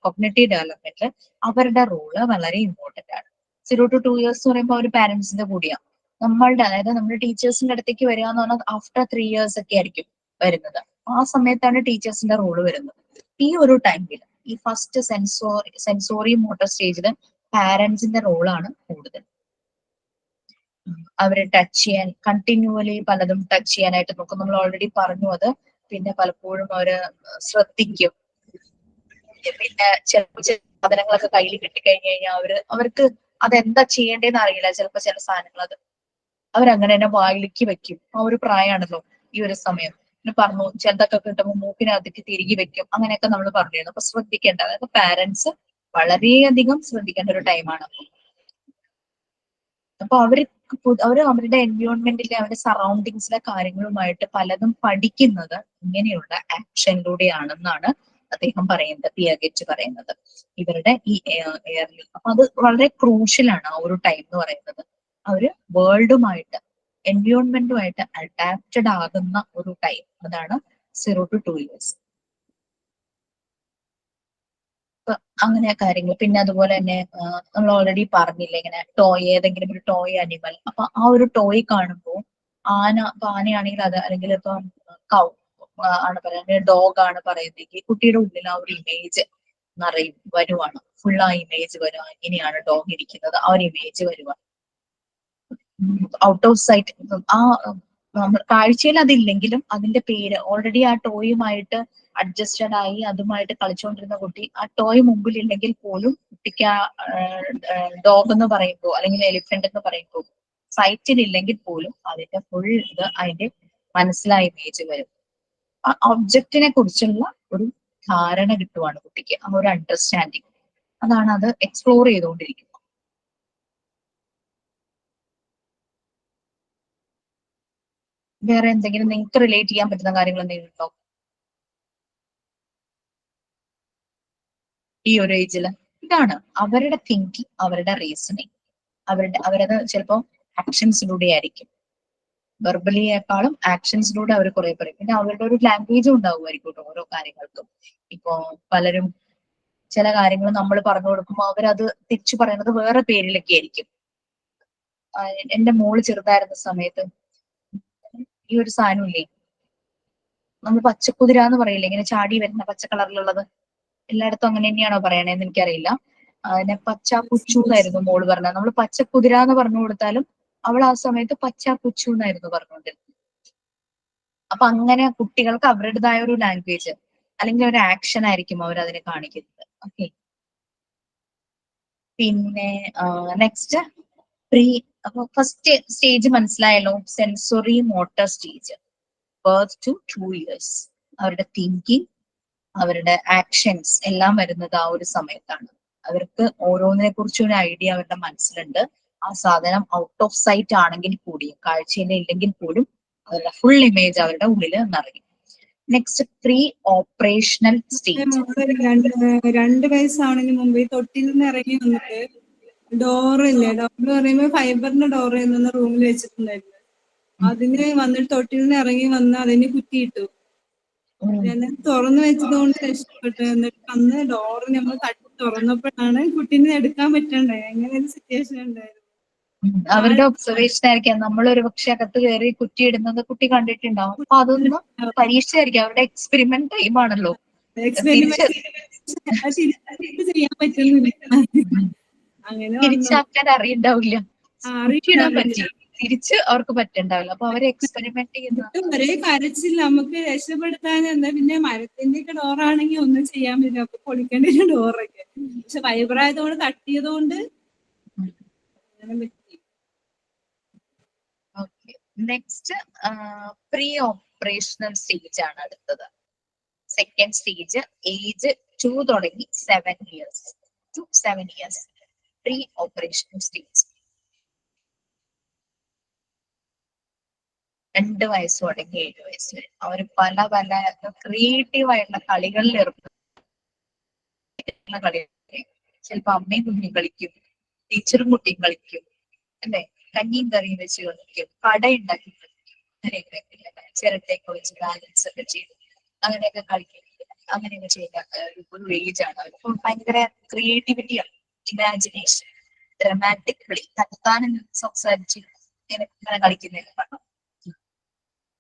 കോഗ്നിറ്റീവ് ഡെവലപ്മെന്റിൽ അവരുടെ റോള് വളരെ ഇമ്പോർട്ടന്റ് ആണ്. 0 to 2 years എന്ന് പറയുമ്പോൾ അവർ പാരന്റ്സിന്റെ കൂടിയാണ്. നമ്മളുടെ, അതായത് നമ്മുടെ ടീച്ചേഴ്സിന്റെ അടുത്തേക്ക് വരിക എന്ന് പറഞ്ഞാൽ ആഫ്റ്റർ 3 years ഒക്കെ ആയിരിക്കും വരുന്നത്. ആ സമയത്താണ് ടീച്ചേഴ്സിന്റെ റോള് വരുന്നത്. ഈ ഒരു ടൈമിൽ ഈ ഫസ്റ്റ് സെൻസോറി മോട്ടോർ സ്റ്റേജിൽ പാരന്റ്സിന്റെ റോളാണ് കൂടുതൽ. അവരെ ടച്ച് ചെയ്യാൻ, കണ്ടിന്യൂവലി പലതും ടച്ച് ചെയ്യാനായിട്ട് നോക്കും. നമ്മൾ ഓൾറെഡി പറഞ്ഞു അത്. പിന്നെ പലപ്പോഴും അവര് ശ്രദ്ധിക്കും. പിന്നെ ചിലപ്പോൾ ചില സാധനങ്ങളൊക്കെ കയ്യിൽ കിട്ടിക്കഴിഞ്ഞു കഴിഞ്ഞാൽ അവർക്ക് അതെന്താ ചെയ്യേണ്ടതെന്ന് അറിയില്ല. ചിലപ്പോൾ ചില സാധനങ്ങൾ അത് അവരങ്ങനെ തന്നെ വായിലേക്ക് വെക്കും. ആ ഒരു പ്രായമാണല്ലോ ഈ ഒരു സമയം. പിന്നെ പറഞ്ഞു ചിലതൊക്കെ കിട്ടുമ്പോൾ മൂക്കിനകത്തേക്ക് തിരികെ വെക്കും. അങ്ങനെയൊക്കെ നമ്മൾ പറഞ്ഞിരുന്നു. അപ്പൊ ശ്രദ്ധിക്കേണ്ട, അതായത് പാരന്റ്സ് വളരെയധികം ശ്രദ്ധിക്കേണ്ട ഒരു ടൈമാണ്. അപ്പൊ അവർ അവരുടെ എൻവയോൺമെന്റിലെ അവരുടെ സറൗണ്ടിങ്സിലെ കാര്യങ്ങളുമായിട്ട് പലതും പഠിക്കുന്നത് ഇങ്ങനെയുള്ള ആക്ഷനിലൂടെയാണെന്നാണ് അദ്ദേഹം പറയുന്നത്, പിയഗെറ്റ് പറയുന്നത്, ഇവരുടെ ഈ എയർലി. അപ്പൊ അത് വളരെ ക്രൂഷ്യലാണ് ആ ഒരു ടൈം എന്ന് പറയുന്നത്. അവര് വേൾഡുമായിട്ട് എൻവയോൺമെന്റുമായിട്ട് അഡാപ്റ്റഡ് ആകുന്ന ഒരു ടൈം. അതാണ് 0 to 2 years. അങ്ങനെ കാര്യങ്ങൾ. പിന്നെ അതുപോലെ തന്നെ നമ്മൾ ഓൾറെഡി പറഞ്ഞില്ലേ, ഇങ്ങനെ ടോയ്, ഏതെങ്കിലും ഒരു ടോയ് അനിമൽ. അപ്പൊ ആ ഒരു ടോയ് കാണുമ്പോൾ ആനയാണെങ്കിൽ അത്, അല്ലെങ്കിൽ ഇപ്പൊ കൗ ആണ് പറയുന്നത്, ഡോഗ് ആണ് പറയുന്നെങ്കിൽ കുട്ടിയുടെ ഉള്ളിൽ ആ ഒരു ഇമേജ് വരുവാണ്. ഫുൾ ആ ഇമേജ് വരുവാണ്. ഇങ്ങനെയാണ് ഡോഗ് ഇരിക്കുന്നത്, ആ ഒരു ഇമേജ് വരുവാണ്. ഔട്ട് ഓഫ് സൈറ്റ്, ആ കാഴ്ചയിൽ അതില്ലെങ്കിലും അതിന്റെ പേര് ഓൾറെഡി ആ ടോയുമായിട്ട് അഡ്ജസ്റ്റഡ് ആയി അതുമായിട്ട് കളിച്ചുകൊണ്ടിരുന്ന കുട്ടി ആ ടോയ് മുമ്പിൽ ഇല്ലെങ്കിൽ പോലും കുട്ടിക്ക് ആ ഡോഗ് എന്ന് പറയുമ്പോൾ അല്ലെങ്കിൽ എലിഫന്റ് എന്ന് പറയുമ്പോൾ സൈറ്റിൽ ഇല്ലെങ്കിൽ പോലും അതിന്റെ ഫുൾ ഇത് അതിന്റെ മനസ്സിലായ ഇമേജ് വരും. ആ ഒബ്ജക്റ്റിനെ കുറിച്ചുള്ള ഒരു ധാരണ കിട്ടുവാണ് കുട്ടിക്ക്, ആ ഒരു അണ്ടർസ്റ്റാൻഡിങ്. അതാണ് അത് എക്സ്പ്ലോർ ചെയ്തുകൊണ്ടിരിക്കുന്നത്. വേറെ എന്തെങ്കിലും നിങ്ങൾക്ക് റിലേറ്റ് ചെയ്യാൻ പറ്റുന്ന കാര്യങ്ങൾ എന്തെങ്കിലും ഉണ്ടോ ഈ ഒരു ഏജില്? ഇതാണ് അവരുടെ തിങ്കിങ്, അവരുടെ റീസണിങ്, അവരത് ചിലപ്പോൾ ആക്ഷൻസിലൂടെ ആയിരിക്കും. വെർബലിയേക്കാളും ആക്ഷൻസിലൂടെ അവർ കുറെ പറയും. പിന്നെ അവരുടെ ഒരു ലാംഗ്വേജും ഉണ്ടാവുമായിരിക്കും ഓരോ കാര്യങ്ങൾക്കും. ഇപ്പോ പലരും ചില കാര്യങ്ങൾ നമ്മൾ പറഞ്ഞു കൊടുക്കുമ്പോൾ അവരത് തിരിച്ചു പറയുന്നത് വേറെ പേരിലൊക്കെ ആയിരിക്കും. എന്റെ മോള് ചെറുതായിരുന്ന സമയത്ത് ഈ ഒരു സാധനമില്ലേ, നമ്മൾ പച്ചക്കുതിര എന്ന് പറയില്ലേ, ഇങ്ങനെ ചാടി വരുന്ന പച്ച കളറിലുള്ളത്, എല്ലായിടത്തും അങ്ങനെ തന്നെയാണോ പറയണേന്ന് എനിക്കറിയില്ല. അതിനെ പച്ച പുച്ചു എന്നായിരുന്നു മോള് പറഞ്ഞത്. നമ്മൾ പച്ചക്കുതിര എന്ന് പറഞ്ഞു കൊടുത്താലും അവൾ ആ സമയത്ത് പച്ച പുച്ചു എന്നായിരുന്നു പറഞ്ഞുകൊണ്ടിരുന്നത്. അപ്പൊ അങ്ങനെ കുട്ടികൾക്ക് അവരുടേതായ ഒരു ലാംഗ്വേജ് അല്ലെങ്കിൽ ഒരു ആക്ഷൻ ആയിരിക്കും അവർ അതിനെ കാണിക്കുന്നത്. ഓക്കെ, പിന്നെ നെക്സ്റ്റ് അപ്പൊ ഫസ്റ്റ് സ്റ്റേജ് മനസ്സിലായല്ലോ, sensory motor stage, birth to 2 years. അവരുടെ തിങ്കിങ്, അവരുടെ ആക്ഷൻസ് എല്ലാം വരുന്നത് ആ ഒരു സമയത്താണ്. അവർക്ക് ഓരോന്നിനെ കുറിച്ചും ഒരു ഐഡിയ അവരുടെ മനസ്സിലുണ്ട്. ആ സാധനം ഔട്ട് ഓഫ് സൈറ്റ് ആണെങ്കിൽ കൂടിയും കാഴ്ചയിൽ ഇല്ലെങ്കിൽ പോലും അവരുടെ ഫുൾ ഇമേജ് അവരുടെ ഉള്ളിൽ നിറയും. Next pre operational stage. 2 വയസ്സാവണതിന് മുമ്പ് തൊട്ടിൽ നിന്ന് ഇറങ്ങി വന്നിട്ട് ഡോറില്ലേ, ഡോർ പറയുമ്പോ ഫൈബറിന്റെ ഡോർ എന്ന റൂമിൽ വെച്ചിട്ടുണ്ടായിരുന്നു. അതിന് വന്നിട്ട് തൊട്ടിൽ നിന്ന് ഇറങ്ങി വന്ന് അതിന് കുറ്റിയിട്ടു. തുറന്നു വെച്ചത് കൊണ്ട് രക്ഷപ്പെട്ടു. എന്നിട്ട് അന്ന് ഡോറ് നമ്മൾ തട്ടി തുറന്നപ്പോഴാണ് കുട്ടീനെ എടുക്കാൻ പറ്റണ്ടേ. അങ്ങനെ ഒരു സിറ്റുവേഷൻ ഉണ്ടായിരുന്നു. അവരുടെ ഒബ്സർവേഷൻ ആയിരിക്കാം. നമ്മളൊരു പക്ഷെ അകത്ത് കയറി കുറ്റി ഇടുന്നത് കുട്ടി കണ്ടിട്ടുണ്ടാവും. അപ്പൊ അതൊന്നും പരീക്ഷയായിരിക്കും, അവരുടെ എക്സ്പെരിമെന്റ് ടൈം ആണല്ലോ. ചെയ്യാൻ പറ്റുന്നില്ല. അങ്ങനെ തിരിച്ചാക്കാൻ അറിയണ്ടാവില്ല. അറിയിടാൻ പറ്റി. തിരിച്ച് അവർക്ക് പറ്റുണ്ടാവില്ല. അപ്പൊ അവര് എക്സ്പെരിമെന്റ് ചെയ്യുന്ന ഒരേ കരച്ചില്ല നമുക്ക് രക്ഷപ്പെടുത്താൻ എന്താ. പിന്നെ മരത്തിന്റെ ഒക്കെ ഡോറാണെങ്കിൽ ഒന്നും ചെയ്യാൻ പറ്റില്ല, അപ്പൊ പൊളിക്കേണ്ട ഡോറൊക്കെ. പക്ഷെ ഫൈബർ ആയതുകൊണ്ട് തട്ടിയതുകൊണ്ട് അങ്ങനെ പറ്റി. Okay, next pre operational stage ആണ് അടുത്തത്. സെക്കൻഡ് സ്റ്റേജ് ഏജ് 2 തുടങ്ങി 7 years to 7 years. Pre operational stage 2 വയസ്സ് തുടങ്ങി 7 വയസ്സ് വരെ അവർ പല പല ക്രിയേറ്റീവ് ആയിട്ടുള്ള കളികളിൽ ഏർപ്പെടുന്ന കളികളൊക്കെ ചിലപ്പോ അമ്മയും കുഞ്ഞും കളിക്കും, ടീച്ചറും കുട്ടിയും കളിക്കും, അല്ലെ, കഞ്ഞിയും കറിയും വെച്ച് കളിക്കും, കട ഉണ്ടാക്കി കളിക്കും, അങ്ങനെയൊക്കെ ചിരട്ടയൊക്കെ വെച്ച് ബാലൻസ് ഒക്കെ ചെയ്ത് അങ്ങനെയൊക്കെ കളിക്കും. അങ്ങനെയൊക്കെ ചെയ്യുന്ന ഒരു ഏജ് ആണ്. അവർക്ക് ഭയങ്കര ക്രിയേറ്റിവിറ്റിയാണ്, ഇമാജിനേഷൻ, ഡ്രമാറ്റിക് കളി, തട്ടാനും സംസാരിച്ച് ഇങ്ങനെ കളിക്കുന്നതൊക്കെ കാണാം.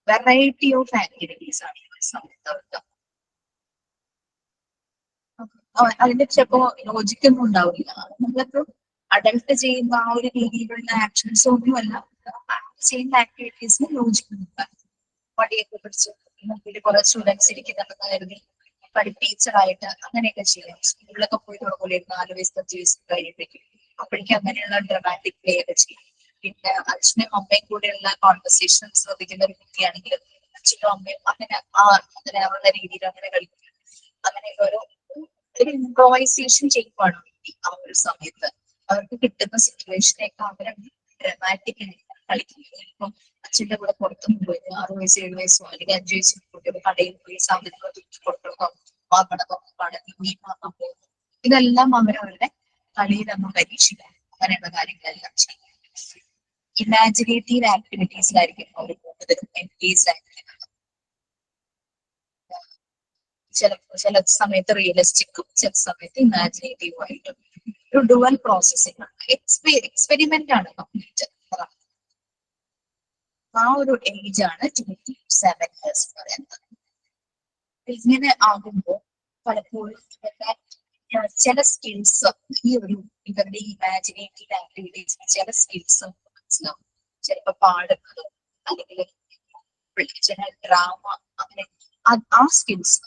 വെറൈറ്റി ഓഫ് ആക്ടിവിറ്റീസ് ആണ് ഈ സമയത്ത് അവർക്ക്. അതിന്റെ ചിലപ്പോ ലോജിക്കൊന്നും ഉണ്ടാവില്ല. നമ്മളിപ്പോ അഡൽട്ട് ചെയ്യുന്ന ആ ഒരു രീതിയിലുള്ള ആക്ഷൻസ് ഒന്നുമല്ല, ചെയ്യുന്ന ആക്ടിവിറ്റീസിന് ലോജിക്കുന്നുണ്ട്. വടിയൊക്കെ പിടിച്ച് മുമ്പിൽ കുറെ സ്റ്റുഡൻസ് ഇരിക്കുന്നുണ്ടെന്ന് കരുതി ടീച്ചറായിട്ട് അങ്ങനെയൊക്കെ ചെയ്യാം. സ്കൂളിലൊക്കെ പോയി തുടങ്ങൂലേ 4 വയസ്സ് 5 വയസ്സ് കഴിഞ്ഞിട്ടേക്കും. അപ്പോഴേക്കും അങ്ങനെയുള്ള ഡ്രമാറ്റിക് പ്ലേ ഒക്കെ ചെയ്യും. പിന്നെ അച്ഛനും അമ്മയും കൂടെയുള്ള കോൺവെർസേഷൻ ശ്രദ്ധിക്കുന്ന ഒരു കുട്ടിയാണെങ്കിൽ അച്ഛനും അമ്മയും അങ്ങനെ അങ്ങനെ അവരുടെ രീതിയിൽ അങ്ങനെ കളിക്കും. അങ്ങനെയൊക്കെ ഒരു ഇംപ്രൊവൈസേഷൻ ചെയ്യുവാണ് കുട്ടി ആ ഒരു സമയത്ത്. അവർക്ക് കിട്ടുന്ന സിറ്റുവേഷനെയൊക്കെ അവർ ഡ്രമാറ്റിക് കളിക്കുന്നത്. ഇപ്പം അച്ഛന്റെ കൂടെ പുറത്തുനിന്ന് പോയി 6 വയസ്സ് 7 വയസ്സോ അല്ലെങ്കിൽ 5 വയസ്സ് കുട്ടികൾ കടയിൽ പോയി സാധനങ്ങൾ കൊണ്ടുപോകാം, ഇതെല്ലാം അവരവരുടെ കളിയിൽ നമ്മൾ പരീക്ഷിക്കാം. അങ്ങനെയുള്ള കാര്യങ്ങളെല്ലാം ചെയ്യും. ഇമാജിനേറ്റീവ് ആക്ടിവിറ്റീസിലായിരിക്കും അവർ കൂടുതലും എൻഗേജ് ആയിരിക്കുന്നത്. ചില സമയത്ത് റിയലിസ്റ്റിക്കും ചില സമയത്ത് ഇമാജിനേറ്റീവും ആയിട്ടും ഒരു ഡുവൽ പ്രോസസ്സിംഗ് ആണ്. എക്സ്പെരിമെന്റ് ആണ് കംപ്ലീറ്റ്. ആ ഒരു ഏജ് ആണ് 27 years എന്ന് പറയുന്നത്. ഇങ്ങനെ ആകുമ്പോൾ പലപ്പോഴും ചില സ്കിൽസ് ഈ ഒരു ഇവരുടെ ഇമാജിനേറ്റീവ് ആക്ടിവിറ്റീസ് ചില സ്കിൽസ് മനസ്സിലാവും. ചിലപ്പോ പാടുന്നതും അല്ലെങ്കിൽ ചില ഡ്രാമ അങ്ങനെ ആ സ്കിൽസ്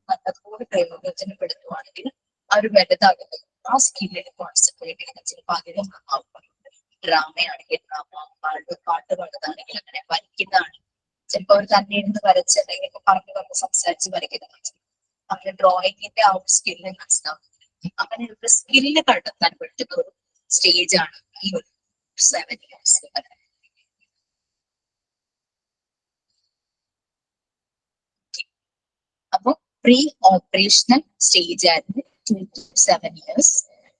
നല്ലതുപോലെ പ്രയോജനപ്പെടുത്തുവാണെങ്കിൽ അവർ വലുതാകുന്നത് ആ സ്കില്ലിൽ കോൺസെൻട്രേറ്റ് ചെയ്യുന്ന ചിലപ്പോൾ അതിലും ഡ്രാമയാണെങ്കിൽ ഡ്രാമ, പാട്ട് പാടുന്നതാണെങ്കിൽ അങ്ങനെ വരയ്ക്കുന്നതാണ്. ചിലപ്പോൾ അവർ തന്നെ ഇരുന്ന് വരച്ച് അല്ലെങ്കിൽ പറഞ്ഞു സംസാരിച്ച് വരയ്ക്കുന്നതാണ്. അങ്ങനെ ഡ്രോയിങ്ങിന്റെ ആ ഒരു സ്കില്ല് മനസ്സിലാവും. അങ്ങനെ ഒരു സ്കില്ല് കണ്ടെത്താൻ പറ്റുന്ന ഒരു സ്റ്റേജ് ആണ് ഈ ഒരു 7 years. അപ്പൊ പ്രീ ഓപ്പറേഷണൽ സ്റ്റേജ് ആയിരുന്നു 7 years.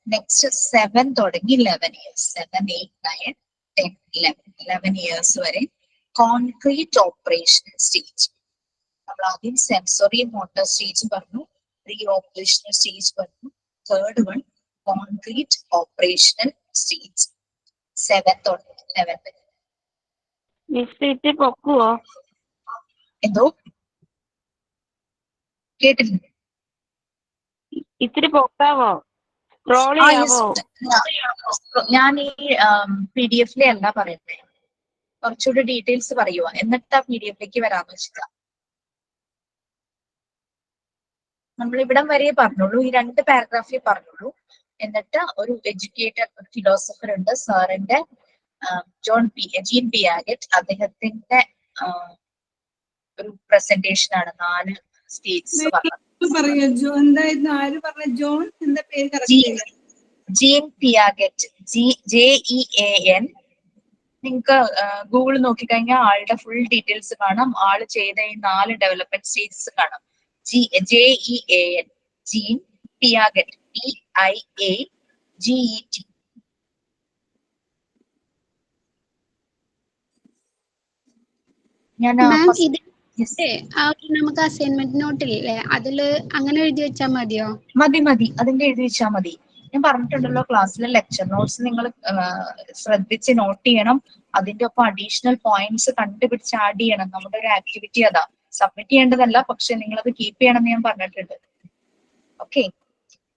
നെക്സ്റ്റ് 7 തുടങ്ങി 11 years. 7, 8, 9, 10, 11 years വരെ കോൺക്രീറ്റ് ഓപ്പറേഷണൽ സ്റ്റേജ്. നമ്മൾ ആദ്യം സെൻസറി മോട്ടോർ സ്റ്റേജ് പറഞ്ഞു, പ്രീ ഓപ്പറേഷണൽ സ്റ്റേജ് പറഞ്ഞു, third one concrete operational stage. 7 തുടങ്ങി 11 വരെ. എന്തോ കേട്ടില്ല? ഇത്തിരി പൊക്കാവോ? ഞാൻ ഈ PDF അല്ല പറയുന്നത്, കുറച്ചുകൂടി ഡീറ്റെയിൽസ് പറയുക, എന്നിട്ട് ആ PDF വരാമെന്ന് വെച്ചിട്ടാ. നമ്മൾ ഇവിടം വരെ പറഞ്ഞുള്ളൂ, ഈ 2 പാരഗ്രാഫേ പറഞ്ഞുള്ളൂ. എന്നിട്ട് ഒരു എഡ്യൂക്കേറ്റഡ് ഫിലോസഫർ ഉണ്ട്, സാറിന്റെ ജീൻ പിയാഗറ്റ്. അദ്ദേഹത്തിന്റെ ഒരു പ്രസന്റേഷൻ ആണ് 4 സ്റ്റേജസ് പറഞ്ഞത്. Jean Piaget, JEAN. നിങ്ങൾക്ക് ഗൂഗിൾ നോക്കിക്കഴിഞ്ഞാൽ ആളുടെ ഫുൾ ഡീറ്റെയിൽസ് കാണാം. ആള് ചെയ്ത ഈ 4 ഡെവലപ്മെന്റ് സ്റ്റേജസ് കാണാം. JEAN, Jean Piaget, PIAGET. നമുക്ക് അസൈൻമെന്റ് നോട്ടില്ലേ, അതില് അങ്ങനെ എഴുതി വെച്ചാൽ മതിയോ? മതി, അതിന്റെ എഴുതി വെച്ചാൽ മതി. ഞാൻ പറഞ്ഞിട്ടുണ്ടല്ലോ ക്ലാസ്സിലെ ലെക്ചർ നോട്ട്സ് നിങ്ങൾ ശ്രദ്ധിച്ച് നോട്ട് ചെയ്യണം. അതിന്റെ ഒപ്പം അഡീഷണൽ പോയിന്റ്സ് കണ്ടുപിടിച്ച് ആഡ് ചെയ്യണം. നമ്മുടെ ഒരു ആക്ടിവിറ്റി അതാ. സബ്മിറ്റ് ചെയ്യേണ്ടതല്ല, പക്ഷെ നിങ്ങൾ അത് കീപ്പ് ചെയ്യണം എന്ന് ഞാൻ പറഞ്ഞിട്ടുണ്ട്. ഓക്കെ,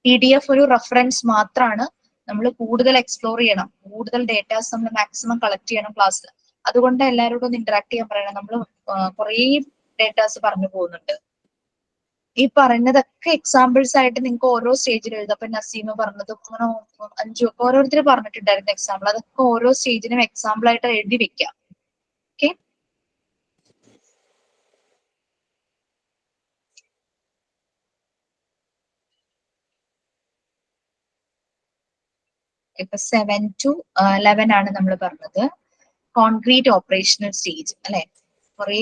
PDF ഒരു റെഫറൻസ് മാത്രമാണ്. നമ്മൾ കൂടുതൽ എക്സ്പ്ലോർ ചെയ്യണം, കൂടുതൽ ഡേറ്റാസ് നമ്മൾ മാക്സിമം കളക്ട് ചെയ്യണം ക്ലാസ്സിൽ. അതുകൊണ്ട് എല്ലാവരോടും ഒന്ന് ഇന്ററാക്ട് ചെയ്യാൻ പറയണം. നമ്മൾ കുറേ ഡേറ്റാസ് പറഞ്ഞു പോകുന്നുണ്ട്. ഈ പറയുന്നതൊക്കെ എക്സാമ്പിൾസ് ആയിട്ട് നിങ്ങൾക്ക് ഓരോ സ്റ്റേജിൽ എഴുതാം. അപ്പൊ നസീമ പറഞ്ഞതും അങ്ങനെ അഞ്ചു ഒക്കെ ഓരോരുത്തർ പറഞ്ഞിട്ടുണ്ടായിരുന്നു എക്സാമ്പിൾ. അതൊക്കെ ഓരോ സ്റ്റേജിനും എക്സാമ്പിൾ ആയിട്ട് എഴുതി വെക്കാം. ഓക്കെ, ഇപ്പൊ 7 to 11 ആണ് നമ്മൾ പറഞ്ഞത്. കോൺക്രീറ്റ് ഓപ്പറേഷണൽ സ്റ്റേജ് അല്ലെ, കുറേ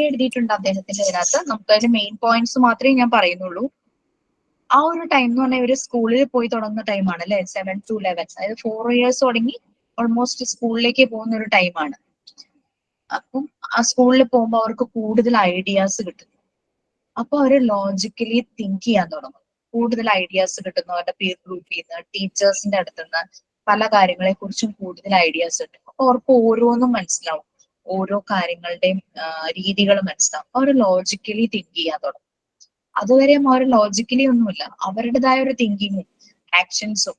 എഴുതിയിട്ടുണ്ട് അദ്ദേഹത്തിന്റെ ഇതിനകത്ത്. നമുക്ക് അതിന്റെ മെയിൻ പോയിന്റ്സ് മാത്രമേ ഞാൻ പറയുന്നുള്ളൂ. ആ ഒരു ടൈം എന്ന് പറഞ്ഞാൽ ഒരു സ്കൂളിൽ പോയി തുടങ്ങുന്ന ടൈമാണ് അല്ലെ, 7 to 11. അതായത് 4 years തുടങ്ങി ഓൾമോസ്റ്റ് സ്കൂളിലേക്ക് പോകുന്ന ഒരു ടൈമാണ്. അപ്പം ആ സ്കൂളിൽ പോകുമ്പോൾ അവർക്ക് കൂടുതൽ ഐഡിയാസ് കിട്ടും. അപ്പൊ അവര് ലോജിക്കലി തിങ്ക് ചെയ്യാൻ തുടങ്ങും. കൂടുതൽ ഐഡിയാസ് കിട്ടുന്നു അവരുടെ പീർ ഗ്രൂപ്പിൽ നിന്ന്, ടീച്ചേഴ്സിന്റെ അടുത്തുനിന്ന് പല കാര്യങ്ങളെ കുറിച്ചും കൂടുതൽ ഐഡിയാസ് കിട്ടും. അപ്പൊ അവർക്ക് ഓരോന്നും മനസ്സിലാവും, ഓരോ കാര്യങ്ങളുടെയും രീതികൾ മനസ്സിലാവും. അവർ ലോജിക്കലി തിങ്ക് ചെയ്യാൻ തുടങ്ങും. അതുവരെയും അവർ ലോജിക്കലി ഒന്നുമില്ല, അവരുടേതായ ഒരു തിങ്കിങ്ങും ആക്ഷൻസും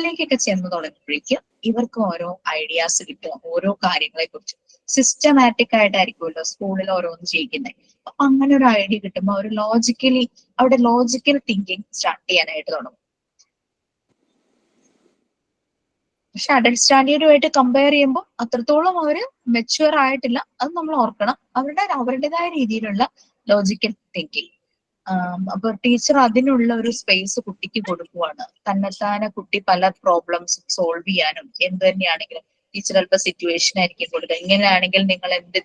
ലേക്കൊക്കെ ചെന്ന് തുടങ്ങുമ്പോഴേക്കും ഇവർക്ക് ഓരോ ഐഡിയാസ് കിട്ടുക, ഓരോ കാര്യങ്ങളെ കുറിച്ച് സിസ്റ്റമാറ്റിക് ആയിട്ടായിരിക്കുമല്ലോ സ്കൂളിൽ ഓരോന്ന് ചെയ്യിക്കുന്നത്. അപ്പൊ അങ്ങനെ ഒരു ഐഡിയ കിട്ടുമ്പോൾ അവർ ലോജിക്കലി അവിടെ ലോജിക്കൽ തിങ്കിങ് സ്റ്റാർട്ട് ചെയ്യാനായിട്ട് തുടങ്ങും. പക്ഷെ അഡൽട്ട് സ്റ്റാൻഡേർഡുമായിട്ട് കമ്പയർ ചെയ്യുമ്പോൾ അത്രത്തോളം അവര് മെച്യൂർ ആയിട്ടില്ല. അത് നമ്മൾ ഓർക്കണം. അവരുടേതായ രീതിയിലുള്ള ലോജിക്കൽ തിങ്കിങ്. അപ്പൊ ടീച്ചർ അതിനുള്ള ഒരു സ്പേസ് കുട്ടിക്ക് കൊടുക്കുവാണ്. തന്നെത്താനെ കുട്ടി പല പ്രോബ്ലംസും സോൾവ് ചെയ്യാനും എന്ത് തന്നെയാണെങ്കിലും ടീച്ചർ അല്പം സിറ്റുവേഷൻ ആയിരിക്കും കൊടുക്കുക. ഇങ്ങനെയാണെങ്കിൽ നിങ്ങൾ എന്ത്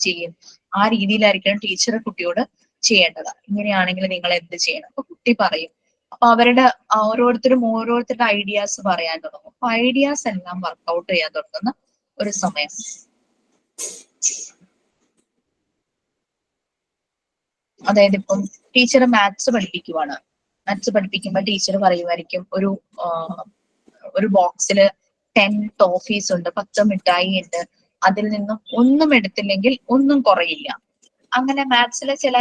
ചെയ്യും, ആ രീതിയിലായിരിക്കണം ടീച്ചർ കുട്ടിയോട് ചെയ്യേണ്ടത്. ഇങ്ങനെയാണെങ്കിൽ നിങ്ങൾ എന്ത് ചെയ്യണം, അപ്പൊ കുട്ടി പറയും. അപ്പൊ അവരുടെ ഓരോരുത്തരുടെ ഐഡിയാസ് പറയാൻ തുടങ്ങും. അപ്പൊ ഐഡിയാസ് എല്ലാം വർക്ക്ഔട്ട് ചെയ്യാൻ തുടങ്ങുന്ന ഒരു സമയം. അതായത് ഇപ്പം ടീച്ചർ മാത്സ് പഠിപ്പിക്കുവാണ്. മാത്സ് പഠിപ്പിക്കുമ്പോൾ ടീച്ചർ പറയുമായിരിക്കും ഒരു ബോക്സിൽ 10 ടോഫീസ് ഉണ്ട്, 10 മിഠായി ഉണ്ട്, അതിൽ നിന്നും ഒന്നും എടുത്തില്ലെങ്കിൽ ഒന്നും കുറയില്ല. അങ്ങനെ മാത്സിലെ ചില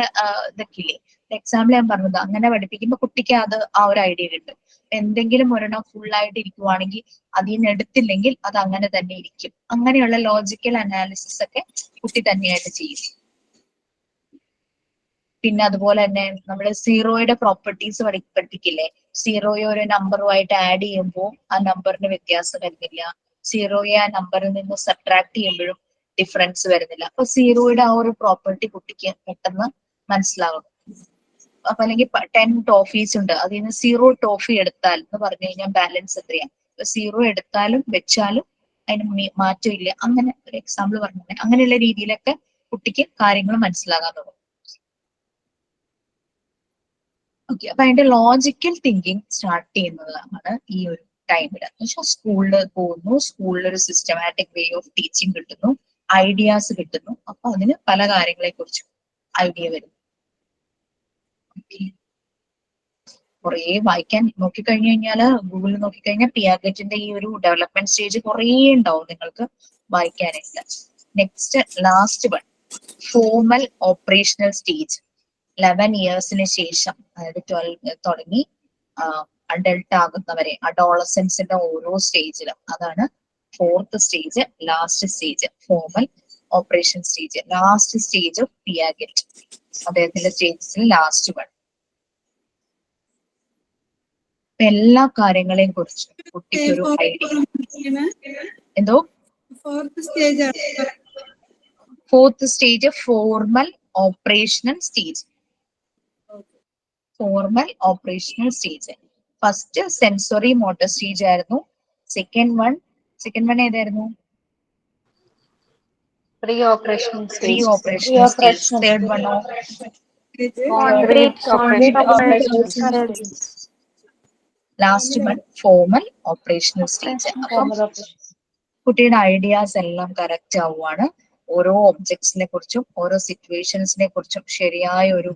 ഇതൊക്കെ ഇല്ലേ, എക്സാമ്പിൾ ഞാൻ പറഞ്ഞത്. അങ്ങനെ പഠിപ്പിക്കുമ്പോൾ കുട്ടിക്ക് ആ ഒരു ഐഡിയ കിട്ടും. എന്തെങ്കിലും ഒരെണ്ണം ഫുൾ ആയിട്ട് ഇരിക്കുവാണെങ്കിൽ അതിൽ നിന്ന് എടുത്തില്ലെങ്കിൽ അത് അങ്ങനെ തന്നെ ഇരിക്കും. അങ്ങനെയുള്ള ലോജിക്കൽ അനാലിസിസ് ഒക്കെ കുട്ടി തന്നെയായിട്ട് ചെയ്യും. പിന്നെ അതുപോലെ തന്നെ നമ്മൾ സീറോയുടെ പ്രോപ്പർട്ടീസ് പഠിപ്പിക്കില്ലേ. സീറോയെ ഒരു നമ്പറുമായിട്ട് ആഡ് ചെയ്യുമ്പോൾ ആ നമ്പറിന് വ്യത്യാസം വരുന്നില്ല. സീറോയെ ആ നമ്പറിൽ നിന്ന് സബ്ട്രാക്ട് ചെയ്യുമ്പോഴും ഡിഫറൻസ് വരുന്നില്ല. അപ്പൊ സീറോയുടെ ആ ഒരു പ്രോപ്പർട്ടി കുട്ടിക്ക് പെട്ടെന്ന് മനസ്സിലാകും. അപ്പൊ അല്ലെങ്കിൽ 10 ടോഫീസ് ഉണ്ട്, അതിൽ നിന്ന് 0 ടോഫി എടുത്താൽ എന്ന് പറഞ്ഞു കഴിഞ്ഞാൽ ബാലൻസ് എത്രയാണ്. ഇപ്പൊ 0 എടുത്താലും വെച്ചാലും അതിന് മാറ്റമില്ല. അങ്ങനെ ഒരു എക്സാമ്പിൾ പറഞ്ഞു. അങ്ങനെയുള്ള രീതിയിലൊക്കെ കുട്ടിക്ക് കാര്യങ്ങൾ മനസ്സിലാകാൻ തുടങ്ങും. ഓക്കെ, അപ്പൊ അതിന്റെ ലോജിക്കൽ തിങ്കിങ് സ്റ്റാർട്ട് ചെയ്യുന്നതാണ് ഈ ഒരു ടൈമിൽ. എന്നുവെച്ചാൽ സ്കൂളിൽ പോകുന്നു, സ്കൂളിൽ ഒരു സിസ്റ്റമാറ്റിക് വേ ഓഫ് ടീച്ചിങ് കിട്ടുന്നു, ഐഡിയാസ് കിട്ടുന്നു. അപ്പൊ അതിന് പല കാര്യങ്ങളെ കുറിച്ചും ഐഡിയ വരുന്നു. കുറേ വായിക്കാൻ നോക്കിക്കഴിഞ്ഞു കഴിഞ്ഞാല് ഗൂഗിളിൽ നോക്കിക്കഴിഞ്ഞാൽ പിയാഗറ്റിന്റെ ഈ ഒരു ഡെവലപ്മെന്റ് സ്റ്റേജ് കുറേ ഉണ്ടാവും നിങ്ങൾക്ക് വായിക്കാനായിട്ട്. Next last one, formal operational stage. 11 ഇയേഴ്സിന് ശേഷം, അതായത് 12 തുടങ്ങി അഡൾട്ട് ആകുന്നവരെ, അഡോളസൻസിന്റെ ഓരോ സ്റ്റേജിലും. അതാണ് 4th stage, last stage, formal operation stage, last stage of Piaget. അദ്ദേഹത്തിന്റെ സ്റ്റേജസിൽ ലാസ്റ്റ് വൺ. എല്ലാ കാര്യങ്ങളെയും കുറിച്ച് കുട്ടിക്ക് ഒരു ഐഡിയ. എന്തോ 4th stage formal operational stage. Formal operational stage. First sensory motor stage ആയിരുന്നു. സെക്കൻഡ് വൺ ഏതായിരുന്നു? Pre operational stage. തേർഡ് വണ്ണോ? Last one formal operational stage. അപ്പം കുട്ടിയുടെ ഐഡിയാസ് എല്ലാം കറക്റ്റ് ആവുകയാണ്. ഓരോ ഒബ്ജക്ട്സിനെ കുറിച്ചും ഓരോ സിറ്റുവേഷൻസിനെ കുറിച്ചും ശരിയായ ഒരു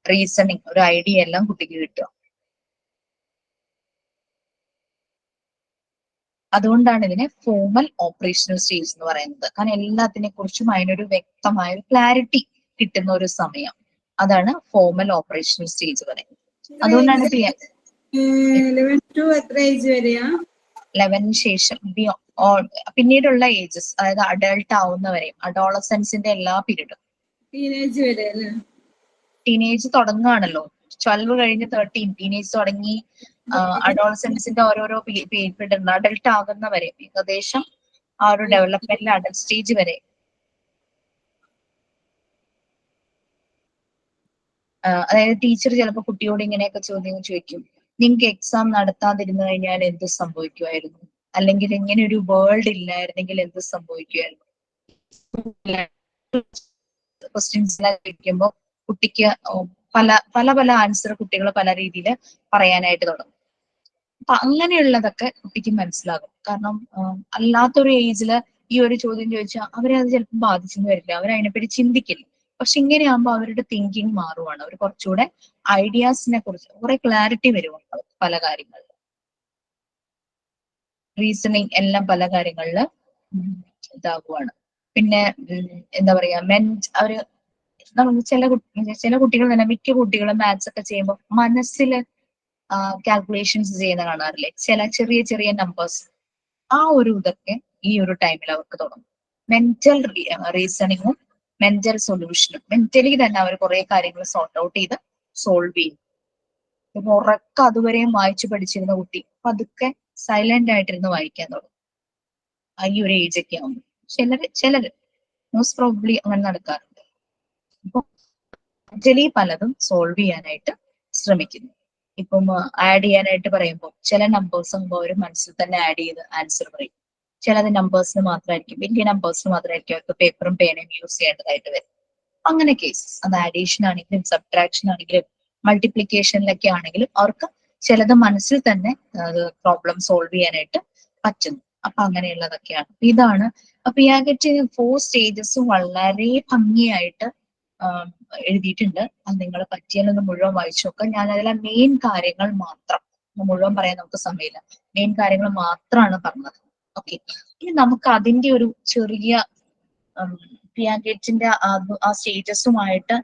റീസണിങ്, ഒരു ഐഡിയ എല്ലാം കുട്ടിക്ക് കിട്ടുക. അതുകൊണ്ടാണ് ഇതിനെ ഫോർമൽ ഓപ്പറേഷണൽ സ്റ്റേജ് എന്ന് പറയുന്നത്. കാരണം എല്ലാത്തിനെ കുറിച്ചും അതിനൊരു വ്യക്തമായ ഒരു ക്ലാരിറ്റി കിട്ടുന്ന ഒരു സമയം. അതാണ് ഫോർമൽ ഓപ്പറേഷണൽ സ്റ്റേജ് പറയുന്നത്. അതുകൊണ്ടാണ് 11 to എത്ര ഏജ് വരെയാ? 11 ശേഷം പിന്നീടുള്ള ഏജസ്, അതായത് അഡൾട്ട് ആവുന്നവരെയും അഡോളസൻസിന്റെ എല്ലാ പീരീഡും. ടീനേജ് വരെ അല്ലേ? ടീനേജ് തുടങ്ങുകയാണല്ലോ, 12 കഴിഞ്ഞ് 13 ടീനേജ് തുടങ്ങി, അഡോളസൻസിന്റെ ഓരോരോ പീരീഡ് ഉണ്ട്. അഡൾട്ട് ആകുന്നവരെ ഏകദേശം ആ ഒരു ഡെവലപ്മെന്റിലെ അഡൽട്ട് സ്റ്റേജ് വരെ. അതായത് ടീച്ചർ ചിലപ്പോൾ കുട്ടിയോട് ഇങ്ങനെയൊക്കെ ചോദ്യങ്ങൾ ചോദിക്കും, നിങ്ങൾക്ക് എക്സാം നടത്താതിരുന്നു കഴിഞ്ഞാൽ എന്ത് സംഭവിക്കുമായിരുന്നു, അല്ലെങ്കിൽ ഇങ്ങനെ ഒരു വേൾഡ് ഇല്ലായിരുന്നെങ്കിൽ എന്ത് സംഭവിക്കുമായിരുന്നു. ക്വസ്റ്റ്യൻസ് ചോദിക്കുമ്പോൾ കുട്ടിക്ക് പല പല പല ആൻസർ കുട്ടികൾ പല രീതിയിൽ പറയാനായിട്ട് തുടങ്ങും. അപ്പൊ അങ്ങനെയുള്ളതൊക്കെ കുട്ടിക്ക് മനസ്സിലാകും. കാരണം അല്ലാത്തൊരു ഏജില് ഈ ഒരു ചോദ്യം ചോദിച്ചാൽ അവരെ അത് ചിലപ്പോൾ ബാധിച്ചെന്ന് വരില്ല, അവരതിനെപ്പറ്റി ചിന്തിക്കില്ല. പക്ഷെ ഇങ്ങനെയാകുമ്പോൾ അവരുടെ തിങ്കിങ് മാറുവാണ്, അവർ കുറച്ചുകൂടെ ഐഡിയാസിനെ കുറിച്ച് കുറെ ക്ലാരിറ്റി വരുവാണ് പല കാര്യങ്ങളിൽ, റീസണിങ് എല്ലാം പല കാര്യങ്ങളില് ഇതാകുവാണ്. പിന്നെ എന്താ പറയാ, അവര് നമുക്ക് ചില കുട്ടികൾ തന്നെ, മിക്ക കുട്ടികളും മാത്സ് ഒക്കെ ചെയ്യുമ്പോൾ മനസ്സിൽ കാൽക്കുലേഷൻസ് ചെയ്യുന്ന കാണാറില്ലേ, ചില ചെറിയ ചെറിയ നമ്പേഴ്സ്. ആ ഒരു ഇതൊക്കെ ഈ ഒരു ടൈമിൽ അവർക്ക് തുടങ്ങും. മെന്റൽ റീസണിങ്ങും മെന്റൽ സൊല്യൂഷനും, മെന്റലി തന്നെ അവർ കുറെ കാര്യങ്ങൾ സോർട്ട് ഔട്ട് ചെയ്ത് സോൾവ് ചെയ്യും. ഇപ്പൊ ഉറക്ക അതുവരെയും വായിച്ചു പഠിച്ചിരുന്ന കുട്ടി പതുക്കെ സൈലന്റ് ആയിട്ടിരുന്ന് വായിക്കാൻ തുടങ്ങും ഈ ഒരു ഏജ് ഒക്കെ ആവുമ്പോൾ. ചിലര് മോസ്റ്റ് പ്രോബ്ലി അങ്ങനെ നടക്കാറുണ്ട്. അപ്പൊ മെന്റലി പലതും സോൾവ് ചെയ്യാനായിട്ട് ശ്രമിക്കുന്നു. ഇപ്പം ആഡ് ചെയ്യാനായിട്ട് പറയുമ്പോൾ ചില നമ്പേഴ്സ് ആകുമ്പോൾ അവർ മനസ്സിൽ തന്നെ ആഡ് ചെയ്ത് ആൻസർ പറയും. ചിലത് നമ്പേഴ്സിന് മാത്രമായിരിക്കും, വലിയ നമ്പേഴ്സിന് മാത്രമായിരിക്കും അവർക്ക് പേപ്പറും പേനയും യൂസ് ചെയ്യേണ്ടതായിട്ട് വരും. അങ്ങനെ കേസസ്, അത് ആഡീഷൻ ആണെങ്കിലും സബ്ട്രാക്ഷൻ ആണെങ്കിലും മൾട്ടിപ്ലിക്കേഷനിലൊക്കെ ആണെങ്കിലും അവർക്ക് ചിലത് മനസ്സിൽ തന്നെ പ്രോബ്ലം സോൾവ് ചെയ്യാനായിട്ട് പറ്റുന്നു. അപ്പൊ അങ്ങനെയുള്ളതൊക്കെയാണ്. ഇതാണ് പിയാഗറ്റ് 4 സ്റ്റേജസും വളരെ ഭംഗിയായിട്ട് എഴുതിയിട്ടുണ്ട്. അത് നിങ്ങൾ പറ്റിയാലൊന്ന് മുഴുവൻ വായിച്ചു നോക്കാം. ഞാൻ അതിലെ മെയിൻ കാര്യങ്ങൾ മാത്രം, മുഴുവൻ പറയാൻ നമുക്ക് സമയമില്ല, മെയിൻ കാര്യങ്ങൾ മാത്രമാണ് പറഞ്ഞത്. ഓക്കെ, ഇനി നമുക്ക് അതിന്റെ ഒരു ചെറിയ പിയാഗറ്റിന്റെ ആ സ്റ്റേജസുമായിട്ട്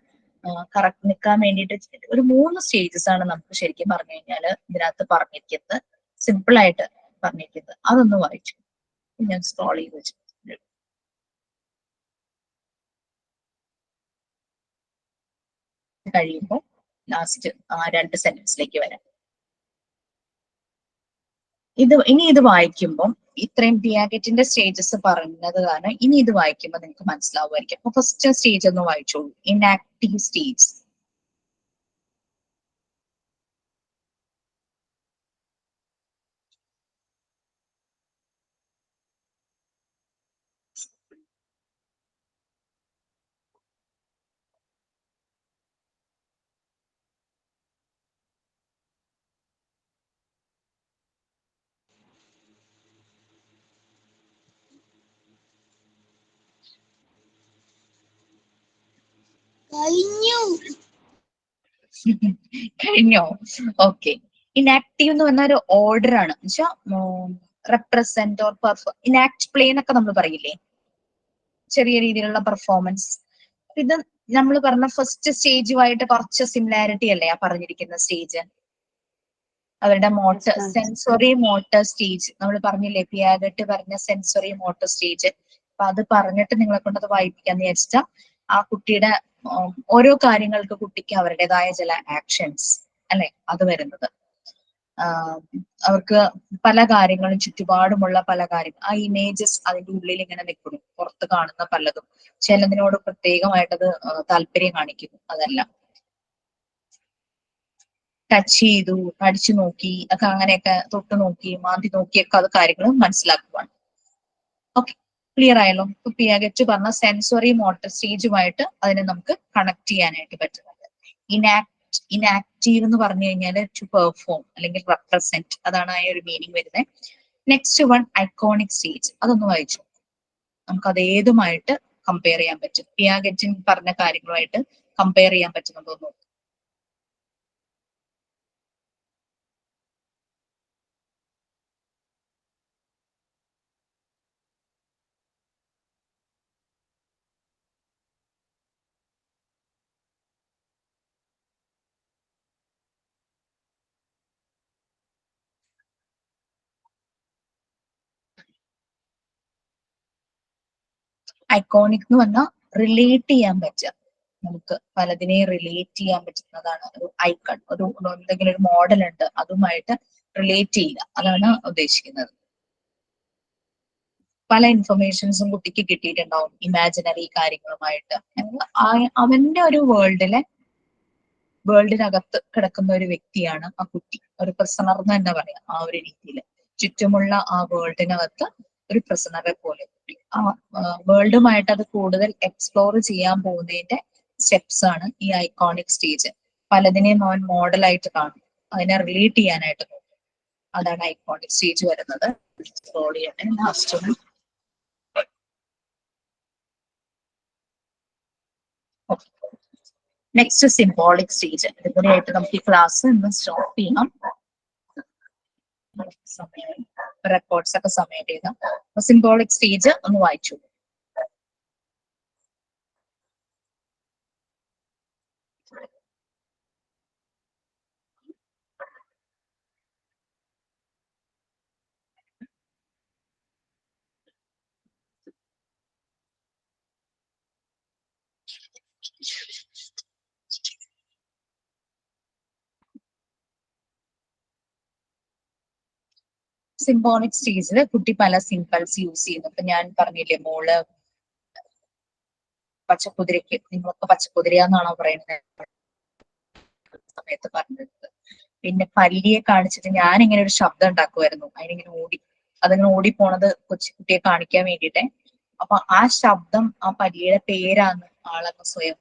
കറക്റ്റ് നിൽക്കാൻ വേണ്ടിയിട്ട് ഒരു 3 സ്റ്റേജസ് ആണ് നമുക്ക് ശരിക്കും പറഞ്ഞു കഴിഞ്ഞാല് ഇതിനകത്ത് പറഞ്ഞിരിക്കുന്നത്, സിമ്പിൾ ആയിട്ട് പറഞ്ഞിരിക്കുന്നത്. അതൊന്ന് വായിച്ചു. ഞാൻ സ്ക്രോൾ ചെയ്ത് വെച്ചു കഴിയുമ്പോൾ ലാസ്റ്റ് 2 സെന്റൻസിലേക്ക് വരാം. ഇനി ഇത് വായിക്കുമ്പോൾ ഇത്രയും പിയാഗറ്റിന്റെ സ്റ്റേജസ് പറഞ്ഞത് കാരണം ഇനി ഇത് വായിക്കുമ്പോൾ നിങ്ങൾക്ക് മനസ്സിലാവുമായിരിക്കും. അപ്പൊ ഫസ്റ്റ് സ്റ്റേജ് ഒന്ന് വായിച്ചോളൂ, ഇൻആക്റ്റീവ് സ്റ്റേജ്. കഴിഞ്ഞോ? ഓക്കെ. ഇനാക്റ്റീവ് എന്ന് പറഞ്ഞ ഒരു ഓർഡർ ആണ്, എന്നുവെച്ചാൽ represent or perform. Enact play എന്നൊക്കെ നമ്മൾ പറയില്ലേ, ചെറിയ രീതിയിലുള്ള പെർഫോമൻസ്. ഇത് നമ്മൾ പറഞ്ഞ ഫസ്റ്റ് സ്റ്റേജുമായിട്ട് കുറച്ച് സിമിലാരിറ്റി അല്ലേ ആ പറഞ്ഞിരിക്കുന്ന സ്റ്റേജ്. അവരുടെ മോട്ടർ, സെൻസറി മോട്ടർ സ്റ്റേജ് നമ്മൾ പറഞ്ഞില്ലേ, പിയാഗറ്റ് പറഞ്ഞ സെൻസറി മോട്ടർ സ്റ്റേജ്. അപ്പൊ അത് പറഞ്ഞിട്ട് നിങ്ങളെ കൊണ്ട് അത് വായിപ്പിക്കാന്ന് വിചാരിച്ചാൽ ആ കുട്ടിയുടെ ഓരോ കാര്യങ്ങൾക്ക് കുട്ടിക്ക് അവരുടേതായ ചില ആക്ഷൻസ് അല്ലെ അത് വരുന്നത്. അവർക്ക് പല കാര്യങ്ങളും ചുറ്റുപാടുമുള്ള പല കാര്യങ്ങൾ, ആ ഇമേജസ് അതിന്റെ ഉള്ളിൽ ഇങ്ങനെ നിൽക്കുന്നു, പുറത്ത് കാണുന്ന പലതും ചിലതിനോട് പ്രത്യേകമായിട്ടത് താല്പര്യം കാണിക്കുന്നു. അതെല്ലാം ടച്ച് ചെയ്തു, അടിച്ചു നോക്കി ഒക്കെ, അങ്ങനെയൊക്കെ തൊട്ട് നോക്കി മാന്തി നോക്കിയൊക്കെ അത് കാര്യങ്ങൾ മനസ്സിലാക്കുവാണ്. ഓക്കെ, ക്ലിയർ ആയല്ലോ? ഇപ്പൊ പിയാഗറ്റ് പറഞ്ഞ സെൻസറി മോട്ടർ സ്റ്റേജുമായിട്ട് അതിനെ നമുക്ക് കണക്ട് ചെയ്യാനായിട്ട് പറ്റുന്നുണ്ട്. ഇനാക്റ്റീവ് എന്ന് പറഞ്ഞു കഴിഞ്ഞാൽ ടു പെർഫോം അല്ലെങ്കിൽ റെപ്രസെന്റ്, അതാണ് ആ ഒരു മീനിങ് വരുന്നത്. Next one iconic stage. അതൊന്ന് വായിച്ചു, നമുക്ക് അത് ഏതുമായിട്ട് കമ്പയർ ചെയ്യാൻ പറ്റും, പിയാഗറ്റിൻ പറഞ്ഞ കാര്യങ്ങളുമായിട്ട് കമ്പയർ ചെയ്യാൻ പറ്റുന്നുണ്ടോ? ഐക്കോണിക് എന്ന് പറഞ്ഞാൽ റിലേറ്റ് ചെയ്യാൻ പറ്റുക, നമുക്ക് പലതിനെയും റിലേറ്റ് ചെയ്യാൻ പറ്റുന്നതാണ് ഒരു ഐക്കൺ. ഒരു എന്തെങ്കിലും ഒരു മോഡൽ ഉണ്ട്, അതുമായിട്ട് റിലേറ്റ് ചെയ്യുക, അതാണ് ഉദ്ദേശിക്കുന്നത്. പല ഇൻഫർമേഷൻസും കുട്ടിക്ക് കിട്ടിയിട്ടുണ്ടാവും ഇമാജിനറി കാര്യങ്ങളുമായിട്ട്. അവന്റെ ഒരു വേൾഡിനകത്ത് കിടക്കുന്ന ഒരു വ്യക്തിയാണ് ആ കുട്ടി, ഒരു പ്രിസണർ എന്ന് തന്നെ പറയാം. ആ ഒരു രീതിയിൽ ചുറ്റുമുള്ള ആ വേൾഡിനകത്ത് ഒരു പ്രിസണറെ പോലെ കുട്ടി ആ വേൾഡുമായിട്ട് അത് കൂടുതൽ എക്സ്പ്ലോർ ചെയ്യാൻ പോകുന്നതിന്റെ സ്റ്റെപ്സ് ആണ് ഈ ഐക്കോണിക് സ്റ്റേജ്. പലതിനെയും അവൻ മോഡലായിട്ട് കാണും, അതിനെ റിലേറ്റ് ചെയ്യാനായിട്ട് നോക്കും. അതാണ് ഐക്കോണിക് സ്റ്റേജ് വരുന്നത്. Last next symbolic stage. ഇതുകൂടെയായിട്ട് നമുക്ക് ഈ ക്ലാസ് ഇന്ന് സ്റ്റോപ്പ് ചെയ്യണം. സമയം റെക്കോർഡ്സ് ഒക്കെ സബ്മിറ്റ് ചെയ്താൽ സിംബോളിക് സ്റ്റേജ് ഒന്ന് വായിച്ചു. സിംബോളിക് സ്റ്റേജിൽ കുട്ടി പല സിംബൽസ് യൂസ് ചെയ്യുന്നു. ഇപ്പൊ ഞാൻ പറഞ്ഞില്ലേ, മോള് പച്ചക്കുതിരയ്ക്ക്, നിങ്ങളൊക്കെ പച്ചക്കുതിരയാന്നാണോ പറയുന്നത് സമയത്ത് പറഞ്ഞത്. പിന്നെ പല്ലിയെ കാണിച്ചിട്ട് ഞാൻ ഇങ്ങനെ ഒരു ശബ്ദം ഉണ്ടാക്കുമായിരുന്നു, അതിങ്ങനെ ഓടിപ്പോണത് കൊച്ചുകുട്ടിയെ കാണിക്കാൻ വേണ്ടിട്ടെ. അപ്പൊ ആ ശബ്ദം ആ പല്ലിയുടെ പേരാണ് ആളെന്ന് സ്വയം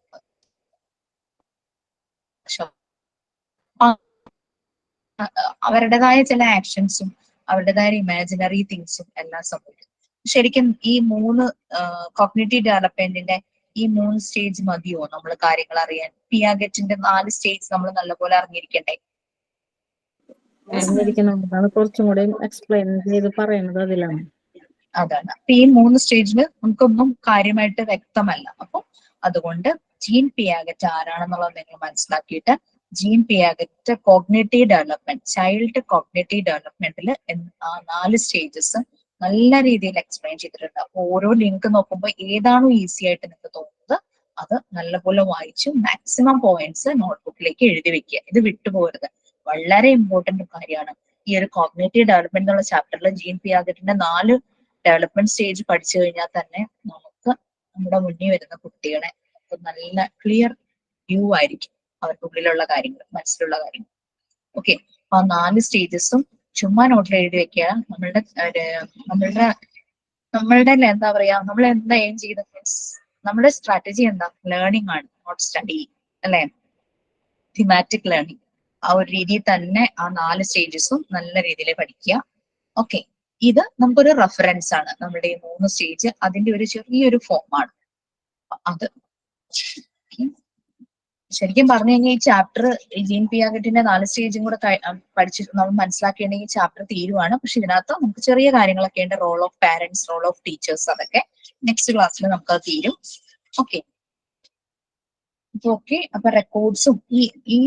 അവരുടേതായ ചില ആക്ഷൻസും അവരുടേതായ ഇമാജിനറി തിങ്സും എല്ലാം സംഭവിക്കും. ശരിക്കും ഈ 3 കോഗ്നിറ്റീവ് ഡെവലപ്മെന്റിന്റെ ഈ 3 സ്റ്റേജ് മതിയോ നമ്മൾ കാര്യങ്ങൾ അറിയാൻ? പിയാഗറ്റിന്റെ 4 സ്റ്റേജ് നമ്മൾ നല്ലപോലെ അറിഞ്ഞിരിക്കണ്ടേ? കുറച്ചും കൂടെ എക്സ്പ്ലെയിൻ ചെയ്ത് പറയുന്നത് അതിലാണ്. അതാണ്. അപ്പൊ ഈ 3 സ്റ്റേജിൽ നമുക്കൊന്നും കാര്യമായിട്ട് വ്യക്തമല്ല. അപ്പൊ അതുകൊണ്ട് ജീൻ പിയാഗറ്റ് ആരാണെന്നുള്ളത് നിങ്ങൾ മനസ്സിലാക്കിയിട്ട് Jean Piaget cognitive development, child cognitive ഡെവലപ്മെന്റിൽ ആ 4 സ്റ്റേജസ് നല്ല രീതിയിൽ എക്സ്പ്ലെയിൻ ചെയ്തിട്ടുണ്ട്. അപ്പൊ ഓരോ ലിങ്ക് നോക്കുമ്പോൾ ഏതാണോ ഈസി ആയിട്ട് നിങ്ങൾക്ക് തോന്നുന്നത് അത് നല്ലപോലെ വായിച്ച് മാക്സിമം പോയിന്റ്സ് നോട്ട്ബുക്കിലേക്ക് എഴുതി വെക്കുക. ഇത് വിട്ടുപോകരുത്, വളരെ ഇമ്പോർട്ടന്റ് കാര്യമാണ്. ഈ ഒരു കോഗ്നിറ്റീവ് ഡെവലപ്മെന്റ് എന്നുള്ള ചാപ്റ്ററിൽ ജീൻ പിയാഗറ്റിന്റെ 4 ഡെവലപ്മെന്റ് സ്റ്റേജ് പഠിച്ചു കഴിഞ്ഞാൽ തന്നെ നമുക്ക് നമ്മുടെ മുന്നിൽ വരുന്ന കുട്ടികളെ നല്ല ക്ലിയർ വ്യൂ ആയിരിക്കും, അവർക്ക് ഉള്ളിലുള്ള കാര്യങ്ങൾ, മനസ്സിലുള്ള കാര്യങ്ങൾ. ഓക്കെ, അപ്പൊ ആ 4 സ്റ്റേജസും ചുമ്മാ നോട്ടിൽ എഴുതി വെക്കുക. നമ്മളുടെ എന്താ പറയാ, നമ്മൾ എന്താ എയിം ചെയ്ത നമ്മുടെ സ്ട്രാറ്റജി എന്താ? ലേണിംഗ് ആണ്, നോട്ട് സ്റ്റഡി, അല്ലെ? Thematic learning. ആ ഒരു രീതിയിൽ തന്നെ ആ 4 സ്റ്റേജസും നല്ല രീതിയിൽ പഠിക്കുക. ഓക്കെ, ഇത് നമുക്കൊരു റെഫറൻസ് ആണ്. നമ്മുടെ ഈ 3 സ്റ്റേജ് അതിന്റെ ഒരു ചെറിയൊരു ഫോമാണ് അത്. ശരിക്കും പറഞ്ഞു കഴിഞ്ഞാൽ ഈ ചാപ്റ്റർ ജീൻ പിയാഗറ്റിന്റെ 4 സ്റ്റേജും കൂടെ പഠിച്ച് നമ്മൾ മനസ്സിലാക്കിയിട്ടുണ്ടെങ്കിൽ ചാപ്റ്റർ തീരുവാണ്. പക്ഷെ ഇതിനകത്ത് നമുക്ക് ചെറിയ കാര്യങ്ങളൊക്കെ ഉണ്ട്, role of parents, role of teachers, അതൊക്കെ നെക്സ്റ്റ് ക്ലാസ്സിൽ നമുക്ക് അത് തീരും. ഓക്കെ, അപ്പൊ റെക്കോർഡ്സും ഈ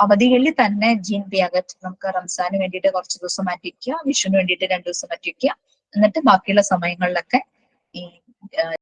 അവധികളിൽ തന്നെ ജീൻ പിയാഗറ്റ് നമുക്ക് റംസാന് വേണ്ടിയിട്ട് കുറച്ച് ദിവസം മാറ്റി വയ്ക്കുക, വിഷുവിന് വേണ്ടിയിട്ട് 2 ദിവസം മാറ്റി വയ്ക്കുക. എന്നിട്ട് ബാക്കിയുള്ള സമയങ്ങളിലൊക്കെ ഈ